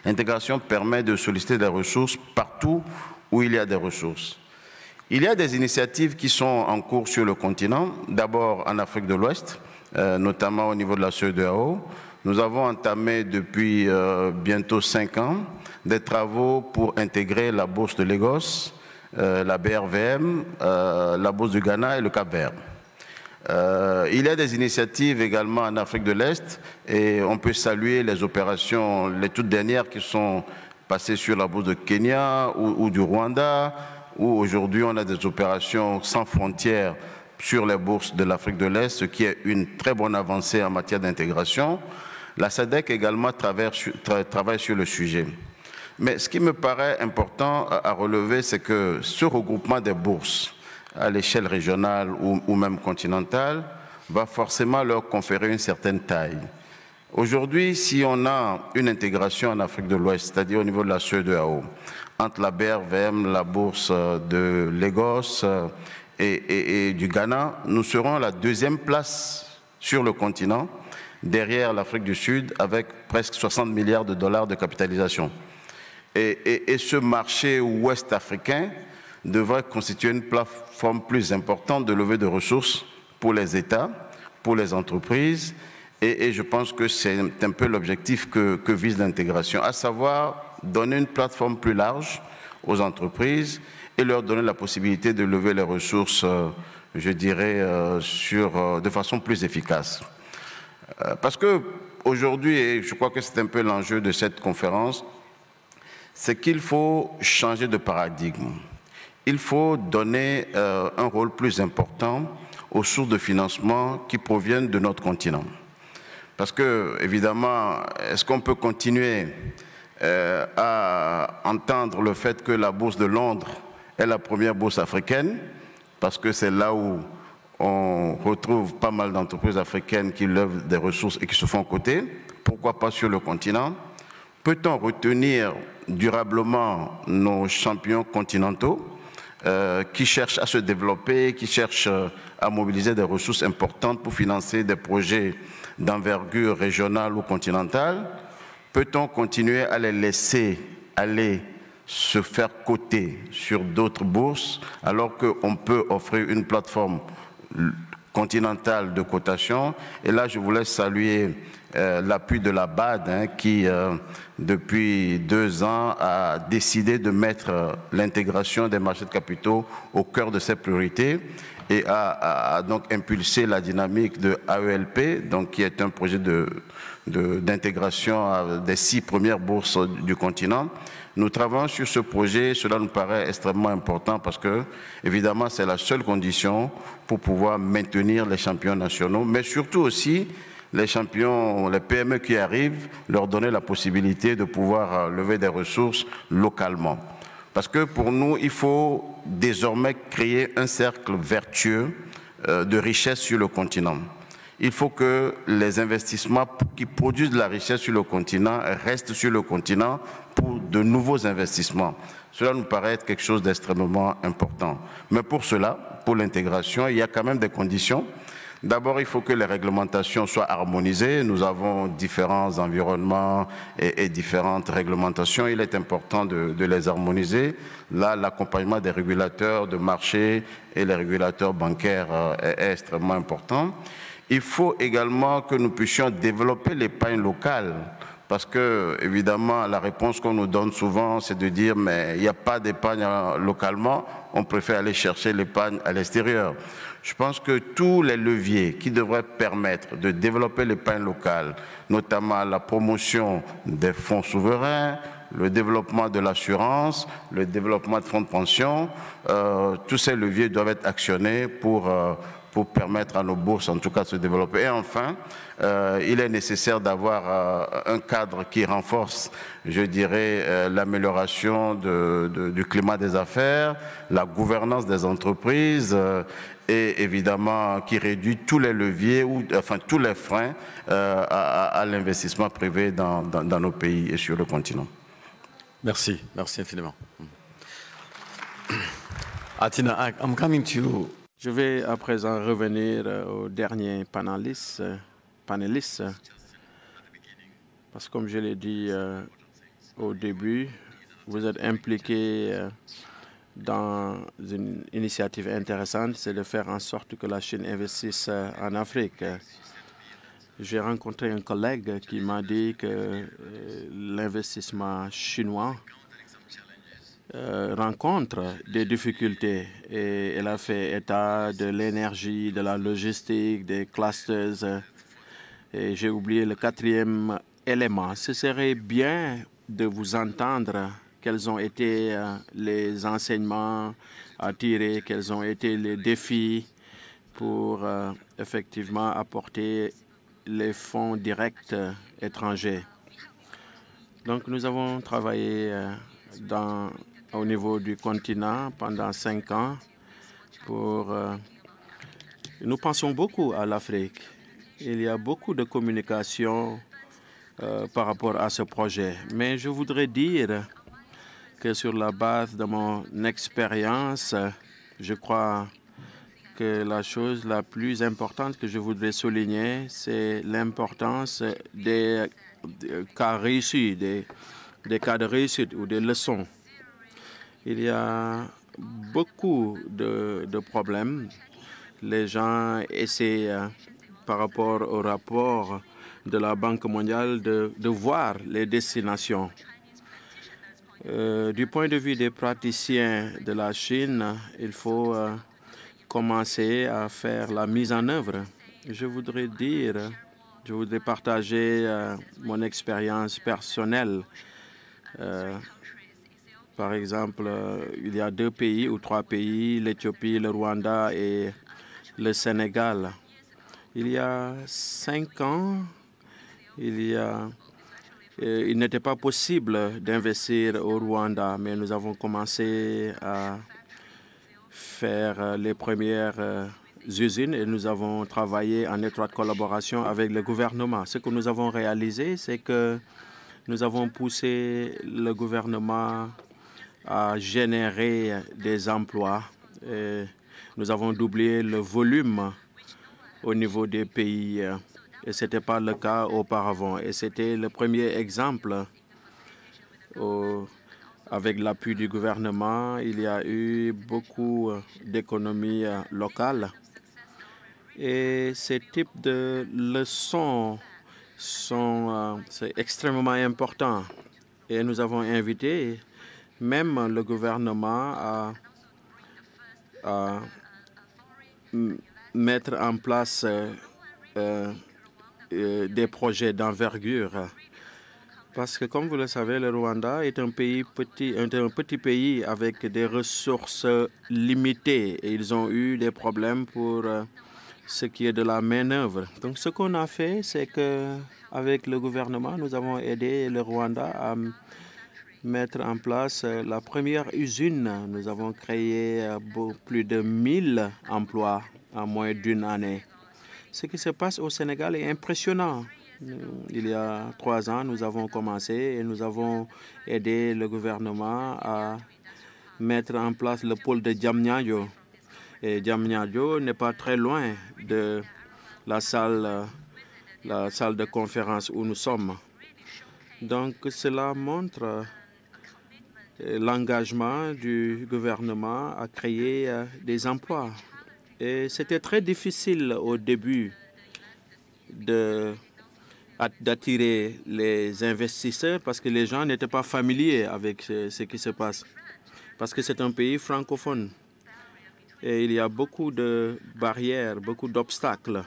L'intégration permet de solliciter des ressources partout où il y a des ressources. Il y a des initiatives qui sont en cours sur le continent, d'abord en Afrique de l'Ouest, notamment au niveau de la CEDEAO. Nous avons entamé depuis bientôt 5 ans des travaux pour intégrer la bourse de Lagos, la BRVM, la bourse du Ghana et le Cap-Vert. Il y a des initiatives également en Afrique de l'Est et on peut saluer les opérations, les toutes dernières qui sont passées sur la bourse de Kenya ou du Rwanda, où aujourd'hui on a des opérations sans frontières sur les bourses de l'Afrique de l'Est, ce qui est une très bonne avancée en matière d'intégration. La SADC également travaille sur le sujet. Mais ce qui me paraît important à relever, c'est que ce regroupement des bourses à l'échelle régionale ou même continentale va forcément leur conférer une certaine taille. Aujourd'hui, si on a une intégration en Afrique de l'Ouest, c'est-à-dire au niveau de la CEDEAO, entre la BRVM, la bourse de Lagos et du Ghana, nous serons à la 2e place sur le continent, derrière l'Afrique du Sud, avec presque 60 milliards de dollars de capitalisation. Et ce marché ouest africain devrait constituer une plateforme plus importante de levée de ressources pour les États, pour les entreprises, et je pense que c'est un peu l'objectif que vise l'intégration, à savoir donner une plateforme plus large aux entreprises et leur donner la possibilité de lever les ressources, je dirais, de façon plus efficace. Parce qu'aujourd'hui, et je crois que c'est un peu l'enjeu de cette conférence, c'est qu'il faut changer de paradigme. Il faut donner un rôle plus important aux sources de financement qui proviennent de notre continent. Parce que, évidemment, est-ce qu'on peut continuer à entendre le fait que la bourse de Londres est la première bourse africaine, parce que c'est là où on retrouve pas mal d'entreprises africaines qui lèvent des ressources et qui se font coter. Pourquoi pas sur le continent? Peut-on retenir durablement nos champions continentaux qui cherchent à se développer, qui cherchent à mobiliser des ressources importantes pour financer des projets d'envergure régionale ou continentale? Peut-on continuer à les laisser aller se faire coter sur d'autres bourses alors qu'on peut offrir une plateforme continentale de cotation? Et là, je voulais saluer l'appui de la BAD qui, depuis 2 ans, a décidé de mettre l'intégration des marchés de capitaux au cœur de ses priorités et a donc impulsé la dynamique de AELP, donc, qui est un projet d'intégration des 6 premières bourses du continent. Nous travaillons sur ce projet, cela nous paraît extrêmement important parce que, évidemment, c'est la seule condition pour pouvoir maintenir les champions nationaux, mais surtout aussi les champions, les PME qui arrivent, leur donner la possibilité de pouvoir lever des ressources localement. Parce que pour nous, il faut désormais créer un cercle vertueux de richesse sur le continent. Il faut que les investissements qui produisent de la richesse sur le continent restent sur le continent pour de nouveaux investissements. Cela nous paraît être quelque chose d'extrêmement important. Mais pour cela, pour l'intégration, il y a quand même des conditions. D'abord, il faut que les réglementations soient harmonisées. Nous avons différents environnements et différentes réglementations. Il est important de les harmoniser. Là, l'accompagnement des régulateurs de marché et les régulateurs bancaires est extrêmement important. Il faut également que nous puissions développer l'épargne locale. Parce que, évidemment, la réponse qu'on nous donne souvent, c'est de dire « mais il n'y a pas d'épargne localement, on préfère aller chercher l'épargne à l'extérieur ». Je pense que tous les leviers qui devraient permettre de développer l'épargne locale, notamment la promotion des fonds souverains, le développement de l'assurance, le développement de fonds de pension, tous ces leviers doivent être actionnés pour permettre à nos bourses, en tout cas, de se développer. Et enfin, il est nécessaire d'avoir un cadre qui renforce, je dirais, l'amélioration du climat des affaires, la gouvernance des entreprises et évidemment qui réduit tous les leviers, enfin tous les freins à l'investissement privé dans nos pays et sur le continent. Merci, merci infiniment. Atina, I'm coming to you. Je vais à présent revenir au dernier panéliste, parce que comme je l'ai dit au début, vous êtes impliqué dans une initiative intéressante, c'est de faire en sorte que la Chine investisse en Afrique. J'ai rencontré un collègue qui m'a dit que l'investissement chinois rencontre des difficultés et elle a fait état de l'énergie, de la logistique, des clusters. Et j'ai oublié le 4e élément. Ce serait bien de vous entendre quels ont été les enseignements à tirer, quels ont été les défis pour effectivement apporter les fonds directs étrangers. Donc nous avons travaillé au niveau du continent pendant 5 ans. Nous pensons beaucoup à l'Afrique. Il y a beaucoup de communication par rapport à ce projet. Mais je voudrais dire que sur la base de mon expérience, je crois que la chose la plus importante que je voudrais souligner, c'est l'importance des cas réussis, des cas de réussite ou des leçons. Il y a beaucoup de problèmes. Les gens essaient, par rapport au rapport de la Banque mondiale, de voir les destinations. Du point de vue des praticiens de la Chine, il faut commencer à faire la mise en œuvre. Je voudrais partager mon expérience personnelle. Par exemple, il y a 2 pays ou 3 pays, l'Éthiopie, le Rwanda et le Sénégal. Il y a 5 ans, il n'était pas possible d'investir au Rwanda, mais nous avons commencé à faire les premières usines et nous avons travaillé en étroite collaboration avec le gouvernement. Ce que nous avons réalisé, c'est que nous avons poussé le gouvernement a généré des emplois. Et nous avons doublé le volume au niveau des pays et ce n'était pas le cas auparavant. Et c'était le premier exemple avec l'appui du gouvernement. Il y a eu beaucoup d'économies locales. Et ces types de leçons c'est extrêmement important. Et nous avons invité même le gouvernement à mettre en place des projets d'envergure. Parce que, comme vous le savez, le Rwanda est un petit pays avec des ressources limitées. Et ils ont eu des problèmes pour ce qui est de la main-d'œuvre. Donc, ce qu'on a fait, c'est qu'avec le gouvernement, nous avons aidé le Rwanda à mettre en place la première usine. Nous avons créé plus de 1000 emplois en moins d'une année. Ce qui se passe au Sénégal est impressionnant. Il y a 3 ans, nous avons commencé et nous avons aidé le gouvernement à mettre en place le pôle de Diamniadio. Et Diamniadio n'est pas très loin de la salle de conférence où nous sommes. Donc, cela montre l'engagement du gouvernement à créer des emplois. Et c'était très difficile au début d'attirer les investisseurs parce que les gens n'étaient pas familiers avec ce qui se passe. Parce que c'est un pays francophone. Et il y a beaucoup de barrières, beaucoup d'obstacles.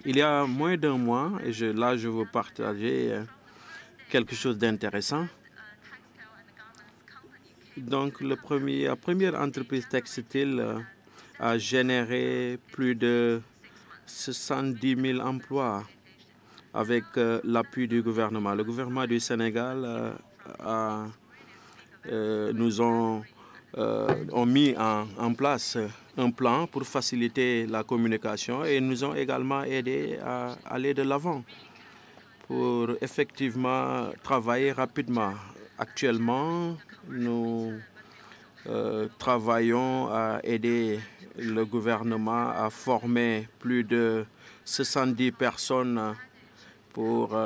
Il y a moins d'un mois, et là je veux partager quelque chose d'intéressant. Donc la première entreprise textile a généré plus de 70 000 emplois avec l'appui du gouvernement. Le gouvernement du Sénégal nous ont mis en place un plan pour faciliter la communication et nous ont également aidé à aller de l'avant pour effectivement travailler rapidement. Actuellement, nous travaillons à aider le gouvernement à former plus de 70 personnes pour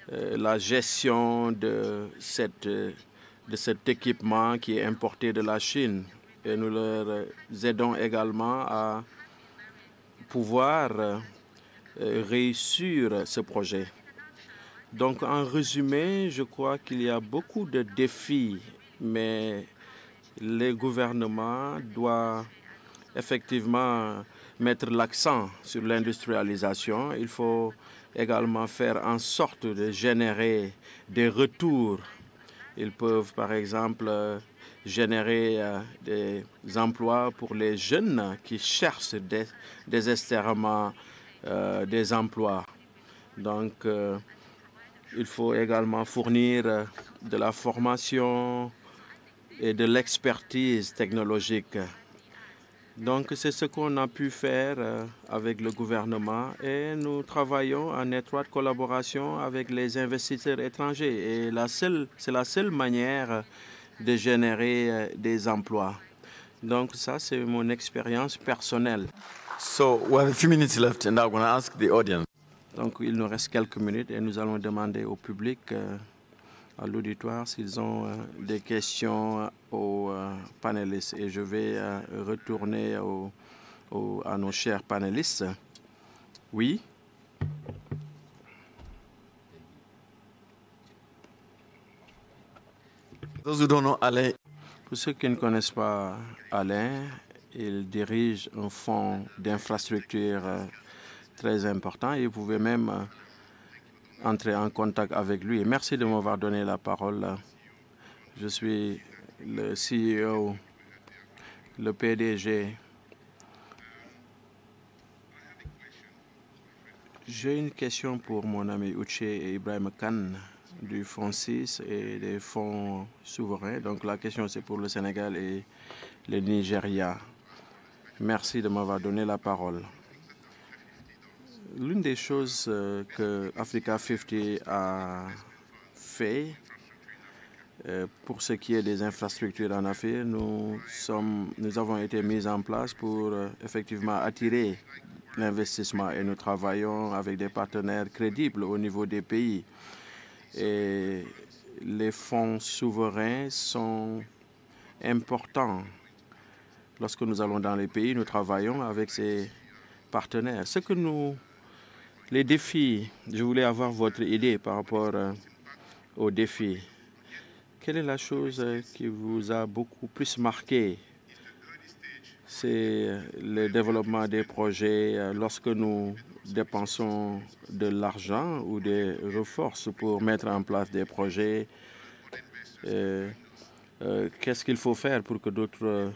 la gestion de cet équipement qui est importé de la Chine. Et nous leur aidons également à pouvoir réussir ce projet. Donc, en résumé, je crois qu'il y a beaucoup de défis, mais le gouvernement doit effectivement mettre l'accent sur l'industrialisation. Il faut également faire en sorte de générer des retours. Ils peuvent, par exemple, générer des emplois pour les jeunes qui cherchent désespérément des emplois. Donc, il faut également fournir de la formation et de l'expertise technologique. Donc, c'est ce qu'on a pu faire avec le gouvernement et nous travaillons en étroite collaboration avec les investisseurs étrangers. Et c'est la seule manière de générer des emplois. Donc, ça, c'est mon expérience personnelle. So, we have a few minutes left and I'm going to ask the audience. Donc, il nous reste quelques minutes et nous allons demander au public, à l'auditoire, s'ils ont des questions aux panélistes. Et je vais retourner à nos chers panélistes. Oui? Those who don't know Alain. Pour ceux qui ne connaissent pas Alain, il dirige un fonds d'infrastructure très important et vous pouvez même entrer en contact avec lui. Et merci de m'avoir donné la parole. Je suis le CEO, le PDG. J'ai une question pour mon ami Uche et Ibrahim Khan du Fonds 6 et des fonds souverains. Donc la question c'est pour le Sénégal et le Nigeria. Merci de m'avoir donné la parole. L'une des choses que Africa 50 a fait Pour ce qui est des infrastructures en Afrique, nous avons été mis en place pour effectivement attirer l'investissement et nous travaillons avec des partenaires crédibles au niveau des pays. Et les fonds souverains sont importants. Lorsque nous allons dans les pays, nous travaillons avec ces partenaires. Les défis, je voulais avoir votre idée par rapport aux défis. Quelle est la chose qui vous a beaucoup plus marqué? C'est le développement des projets lorsque nous dépensons de l'argent ou des ressources pour mettre en place des projets. Qu'est-ce qu'il faut faire pour que d'autres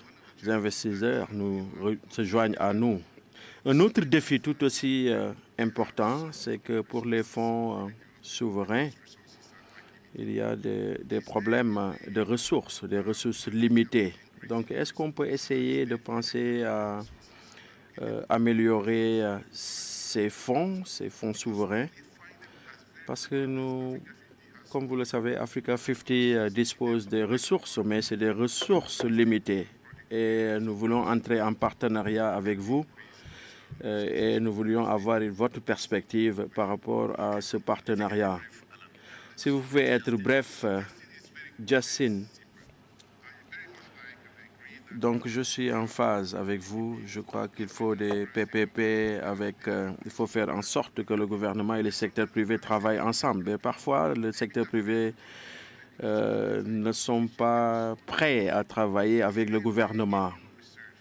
investisseurs se joignent à nous? Un autre défi tout aussi important, c'est que pour les fonds souverains, il y a des problèmes de ressources, des ressources limitées. Donc, est-ce qu'on peut essayer de penser à améliorer ces fonds souverains? Parce que nous, comme vous le savez, Africa 50 dispose des ressources, mais c'est des ressources limitées. Et nous voulons entrer en partenariat avec vous et nous voulions avoir votre perspective par rapport à ce partenariat. Si vous pouvez être bref, Justin. Donc, je suis en phase avec vous. Je crois qu'il faut des PPP il faut faire en sorte que le gouvernement et le secteur privé travaillent ensemble. Mais parfois, le secteur privé ne sont pas prêts à travailler avec le gouvernement.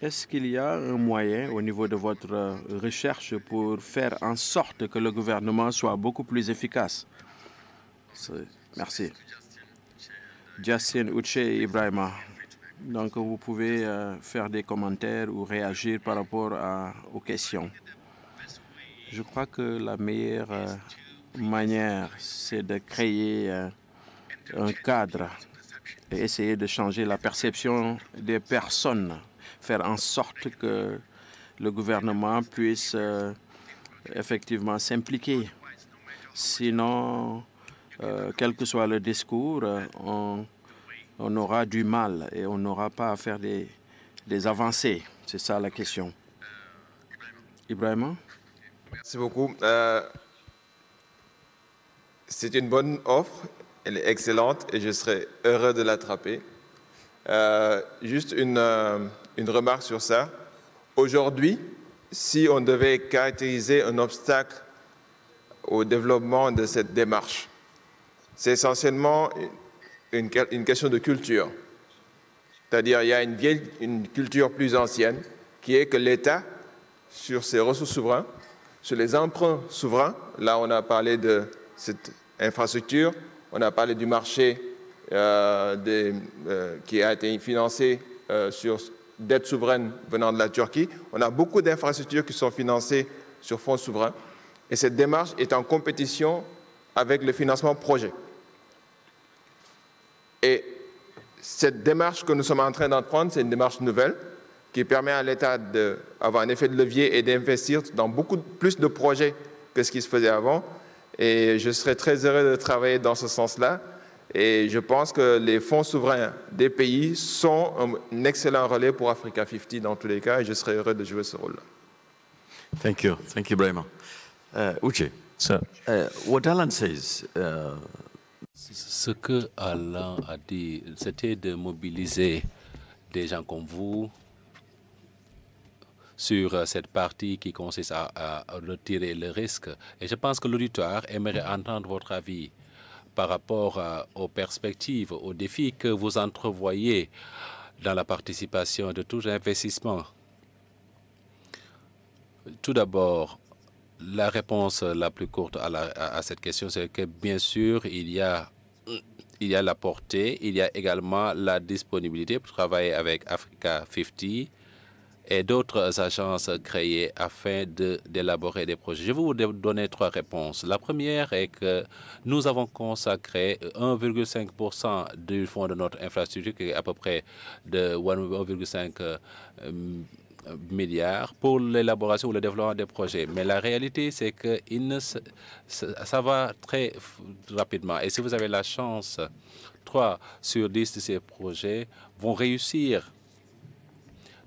Est-ce qu'il y a un moyen au niveau de votre recherche pour faire en sorte que le gouvernement soit beaucoup plus efficace? Merci. Justin Uche Ibrahima. Donc, vous pouvez faire des commentaires ou réagir par rapport aux questions. Je crois que la meilleure manière, c'est de créer un cadre et essayer de changer la perception des personnes, faire en sorte que le gouvernement puisse effectivement s'impliquer. Sinon, quel que soit le discours, on aura du mal et on n'aura pas à faire des avancées. C'est ça la question. Ibrahima? Merci beaucoup. C'est une bonne offre, elle est excellente et je serai heureux de l'attraper. Juste une remarque sur ça. Aujourd'hui, si on devait caractériser un obstacle au développement de cette démarche, c'est essentiellement une question de culture. C'est-à-dire il y a une culture plus ancienne qui est que l'État, sur ses ressources souveraines, sur les emprunts souverains, là on a parlé de cette infrastructure, on a parlé du marché qui a été financé sur dette souveraine venant de la Turquie, on a beaucoup d'infrastructures qui sont financées sur fonds souverains et cette démarche est en compétition avec le financement projet. Et cette démarche que nous sommes en train d'entreprendre, c'est une démarche nouvelle qui permet à l'État d'avoir un effet de levier et d'investir dans beaucoup plus de projets que ce qui se faisait avant. Et je serais très heureux de travailler dans ce sens-là. Et je pense que les fonds souverains des pays sont un excellent relais pour Africa 50 dans tous les cas. Et je serais heureux de jouer ce rôle-là. Thank you Brahima. Uche, what Alan says. Ce que Alain a dit, c'était de mobiliser des gens comme vous sur cette partie qui consiste à retirer le risque. Et je pense que l'auditoire aimerait entendre votre avis par rapport aux perspectives, aux défis que vous entrevoyez dans la participation de tout investissement. Tout d'abord, la réponse la plus courte à cette question, c'est que bien sûr, il y a la portée, il y a également la disponibilité pour travailler avec Africa 50 et d'autres agences créées afin d'élaborer des projets. Je vais vous donner 3 réponses. La première est que nous avons consacré 1,5% du fonds de notre infrastructure, qui est à peu près de 1,5 milliards pour l'élaboration ou le développement des projets. Mais la réalité, c'est que ça va très rapidement. Et si vous avez la chance, 3 sur 10 de ces projets vont réussir.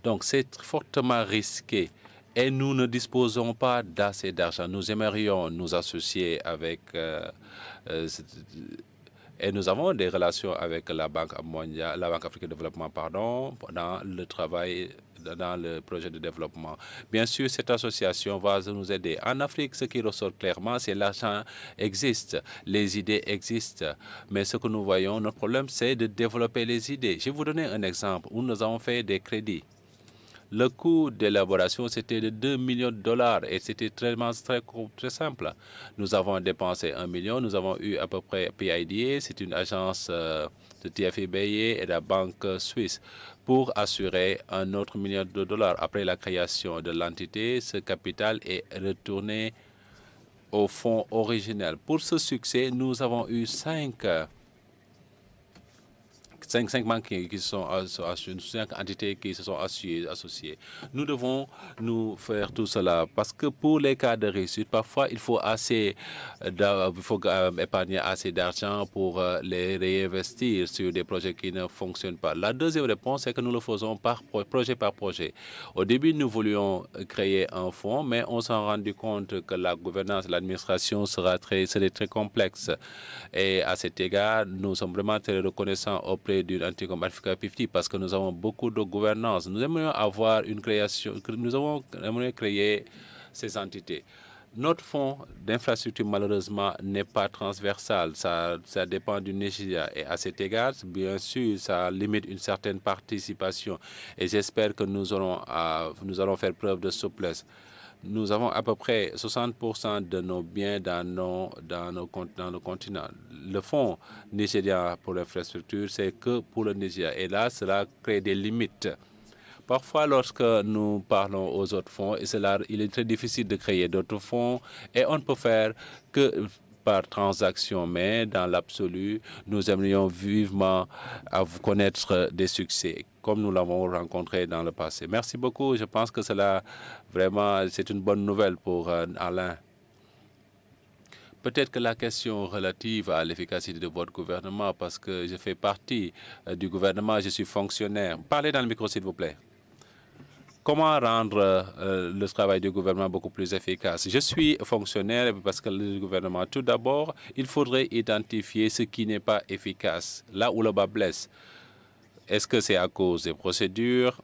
Donc, c'est fortement risqué. Et nous ne disposons pas d'assez d'argent. Nous aimerions nous associer avec... et nous avons des relations avec la Banque mondiale, la Banque africaine de développement, pardon, dans le travail, dans le projet de développement. Bien sûr, cette association va nous aider. En Afrique, ce qui ressort clairement, c'est l'argent existe, les idées existent. Mais ce que nous voyons, notre problème, c'est de développer les idées. Je vais vous donner un exemple où nous avons fait des crédits. Le coût d'élaboration, c'était de 2 millions de dollars et c'était très simple. Nous avons dépensé 1 million, nous avons eu à peu près PIDA, c'est une agence de TFIBA et de la Banque suisse, pour assurer un autre million de dollars. Après la création de l'entité, ce capital est retourné au fonds originel. Pour ce succès, nous avons eu 5 banques qui sont 5 entités qui se sont associées. Nous devons nous faire tout cela parce que pour les cas de réussite, parfois il faut épargner assez d'argent pour les réinvestir sur des projets qui ne fonctionnent pas. La deuxième réponse, c'est que nous le faisons projet par projet. Au début, nous voulions créer un fonds, mais on s'est rendu compte que la gouvernance, l'administration serait très complexe. Et à cet égard, nous sommes vraiment très reconnaissants auprès d'une entité comme Africa 50 parce que nous avons beaucoup de gouvernance. Nous aimerions avoir une création, nous aimerions créer ces entités. Notre fonds d'infrastructure, malheureusement, n'est pas transversal. Ça dépend du Nigeria. Et à cet égard, bien sûr, ça limite une certaine participation. Et j'espère que nous allons faire preuve de souplesse. Nous avons à peu près 60% de nos biens dans le continent. Le fonds nigérien pour l'infrastructure, c'est que pour le Nigeria. Et là, cela crée des limites. Parfois, lorsque nous parlons aux autres fonds, il est très difficile de créer d'autres fonds et on ne peut faire que par transaction. Mais dans l'absolu, nous aimerions vivement connaître des succès, comme nous l'avons rencontré dans le passé. Merci beaucoup. Je pense que cela, vraiment, c'est une bonne nouvelle pour Alain. Peut-être que la question relative à l'efficacité de votre gouvernement, parce que je fais partie du gouvernement, je suis fonctionnaire. Parlez dans le micro, s'il vous plaît. Comment rendre le travail du gouvernement beaucoup plus efficace? Je suis fonctionnaire parce que le gouvernement, tout d'abord, il faudrait identifier ce qui n'est pas efficace, là où le bas blesse. Est-ce que c'est à cause des procédures?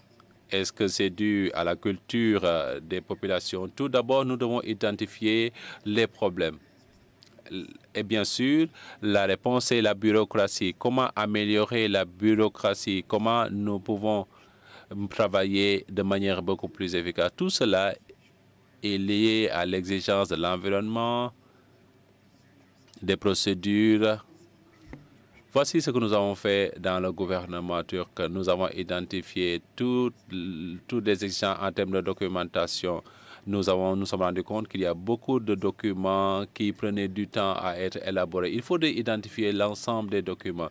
Est-ce que c'est dû à la culture des populations? Tout d'abord, nous devons identifier les problèmes. Et bien sûr, la réponse est la bureaucratie. Comment améliorer la bureaucratie? Comment nous pouvons travailler de manière beaucoup plus efficace? Tout cela est lié à l'exigence de l'environnement, des procédures. Voici ce que nous avons fait dans le gouvernement turc. Nous avons identifié toutes les exigences en termes de documentation. Nous sommes rendus compte qu'il y a beaucoup de documents qui prenaient du temps à être élaborés. Il faudrait identifier l'ensemble des documents,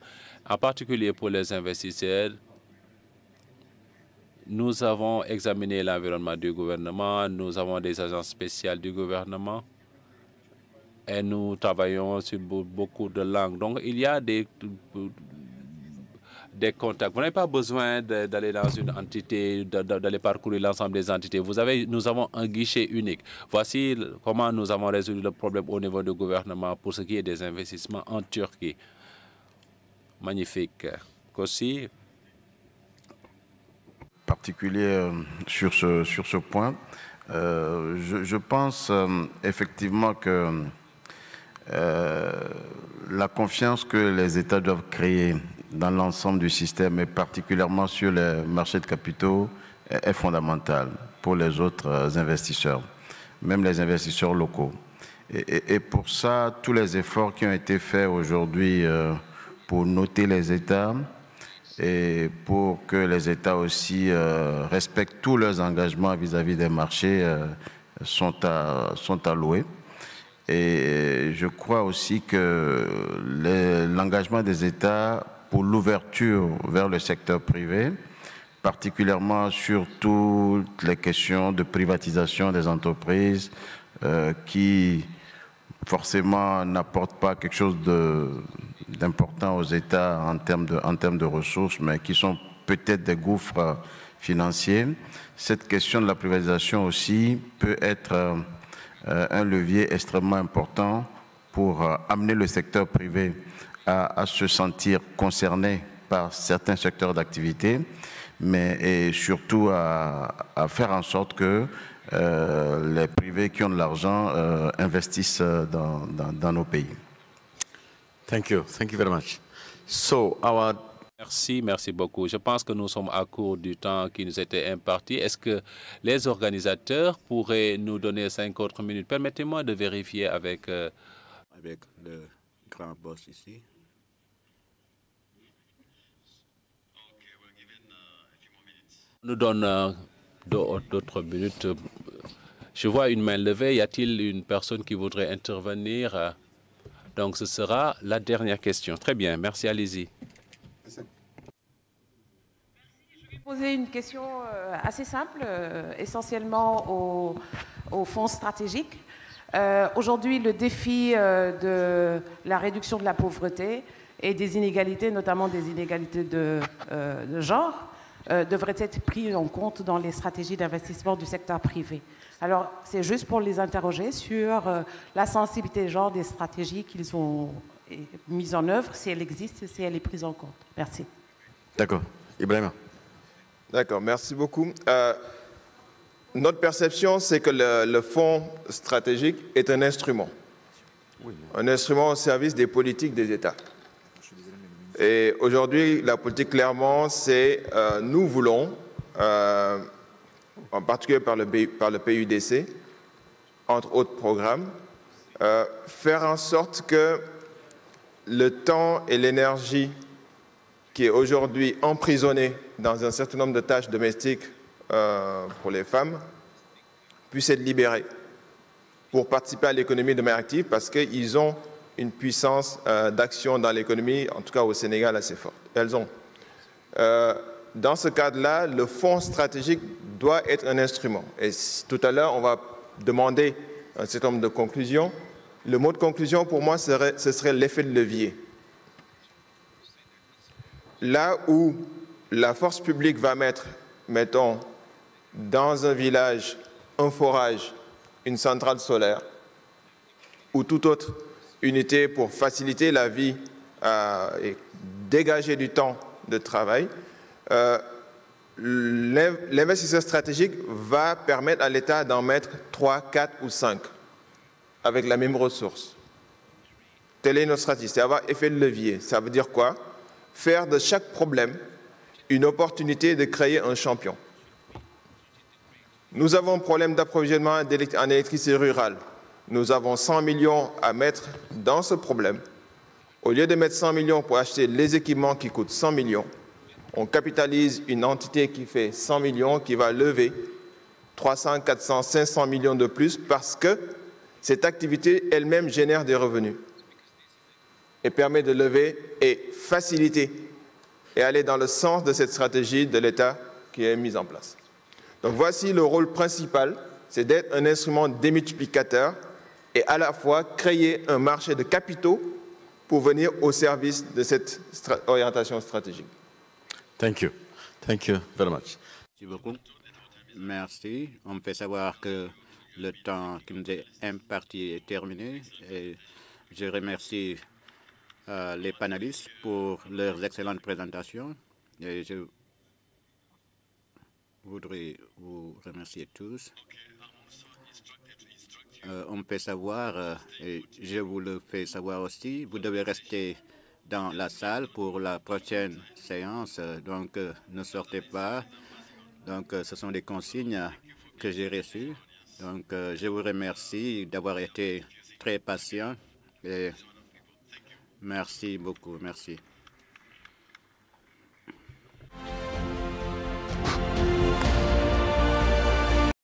en particulier pour les investisseurs. Nous avons examiné l'environnement du gouvernement, nous avons des agences spéciales du gouvernement et nous travaillons sur beaucoup de langues. Donc, il y a des contacts. Vous n'avez pas besoin d'aller dans une entité, d'aller parcourir l'ensemble des entités. Nous avons un guichet unique. Voici comment nous avons résolu le problème au niveau du gouvernement pour ce qui est des investissements en Turquie. Magnifique. Aussi, particulier sur ce point. Je pense effectivement que la confiance que les États doivent créer dans l'ensemble du système et particulièrement sur les marchés de capitaux est fondamentale pour les autres investisseurs, même les investisseurs locaux. Et pour ça, tous les efforts qui ont été faits aujourd'hui pour noter les États et pour que les États aussi respectent tous leurs engagements vis-à-vis des marchés sont à louer. Et je crois aussi que l'engagement des États pour l'ouverture vers le secteur privé particulièrement sur toutes les questions de privatisation des entreprises qui forcément n'apportent pas quelque chose d'important aux États en termes de ressources, mais qui sont peut-être des gouffres financiers. Cette question de la privatisation aussi peut être un levier extrêmement important pour amener le secteur privé à se sentir concerné par certains secteurs d'activité, mais et surtout à faire en sorte que les privés qui ont de l'argent investissent dans nos pays. Thank you very much. So Merci beaucoup. Je pense que nous sommes à court du temps qui nous était imparti. Est-ce que les organisateurs pourraient nous donner 5 autres minutes? Permettez-moi de vérifier avec le grand boss ici. Nous donne d'autres minutes. Je vois une main levée. Y a-t-il une personne qui voudrait intervenir? Donc, ce sera la dernière question. Très bien. Merci. Allez-y. Poser une question assez simple, essentiellement au fonds stratégique. Aujourd'hui, le défi de la réduction de la pauvreté et des inégalités, notamment des inégalités de genre, devrait être pris en compte dans les stratégies d'investissement du secteur privé. Alors, c'est juste pour les interroger sur la sensibilité de genre des stratégies qu'ils ont mises en œuvre, si elle existe, si elle est prise en compte. Merci. D'accord. Ibrahima. D'accord, merci beaucoup. Notre perception, c'est que le fonds stratégique est un instrument au service des politiques des États. Et aujourd'hui, la politique, clairement, c'est nous voulons, en particulier par le PUDC, entre autres programmes, faire en sorte que le temps et l'énergie qui est aujourd'hui emprisonné dans un certain nombre de tâches domestiques pour les femmes puissent être libérés pour participer à l'économie de manière active parce qu'ils ont une puissance d'action dans l'économie, en tout cas au Sénégal, assez forte. Elles ont. Dans ce cadre-là, le fonds stratégique doit être un instrument. Et tout à l'heure, on va demander un certain nombre de conclusions. Le mot de conclusion, pour moi, ce serait l'effet de levier. Là où la force publique va mettre, mettons, dans un village, un forage, une centrale solaire ou toute autre unité pour faciliter la vie et dégager du temps de travail, l'investisseur stratégique va permettre à l'État d'en mettre 3, 4 ou 5 avec la même ressource. Telle est notre stratégie, c'est avoir effet de levier. Ça veut dire quoi? Faire de chaque problème une opportunité de créer un champion. Nous avons un problème d'approvisionnement en électricité rurale. Nous avons 100 millions à mettre dans ce problème. Au lieu de mettre 100 millions pour acheter les équipements qui coûtent 100 millions, on capitalise une entité qui fait 100 millions, qui va lever 300, 400, 500 millions de plus parce que cette activité elle-même génère des revenus et permet de lever et faciliter et aller dans le sens de cette stratégie de l'État qui est mise en place. Donc voici le rôle principal, c'est d'être un instrument démultiplicateur et à la fois créer un marché de capitaux pour venir au service de cette orientation stratégique. Thank you. Thank you very much. Merci beaucoup. Merci. On me fait savoir que le temps qui nous est imparti est terminé et je remercie les panélistes pour leurs excellentes présentations. Et je voudrais vous remercier tous. On me fait savoir, et je vous le fais savoir aussi, vous devez rester dans la salle pour la prochaine séance, donc ne sortez pas. Donc ce sont des consignes que j'ai reçues. Donc je vous remercie d'avoir été très patient et merci beaucoup. Merci.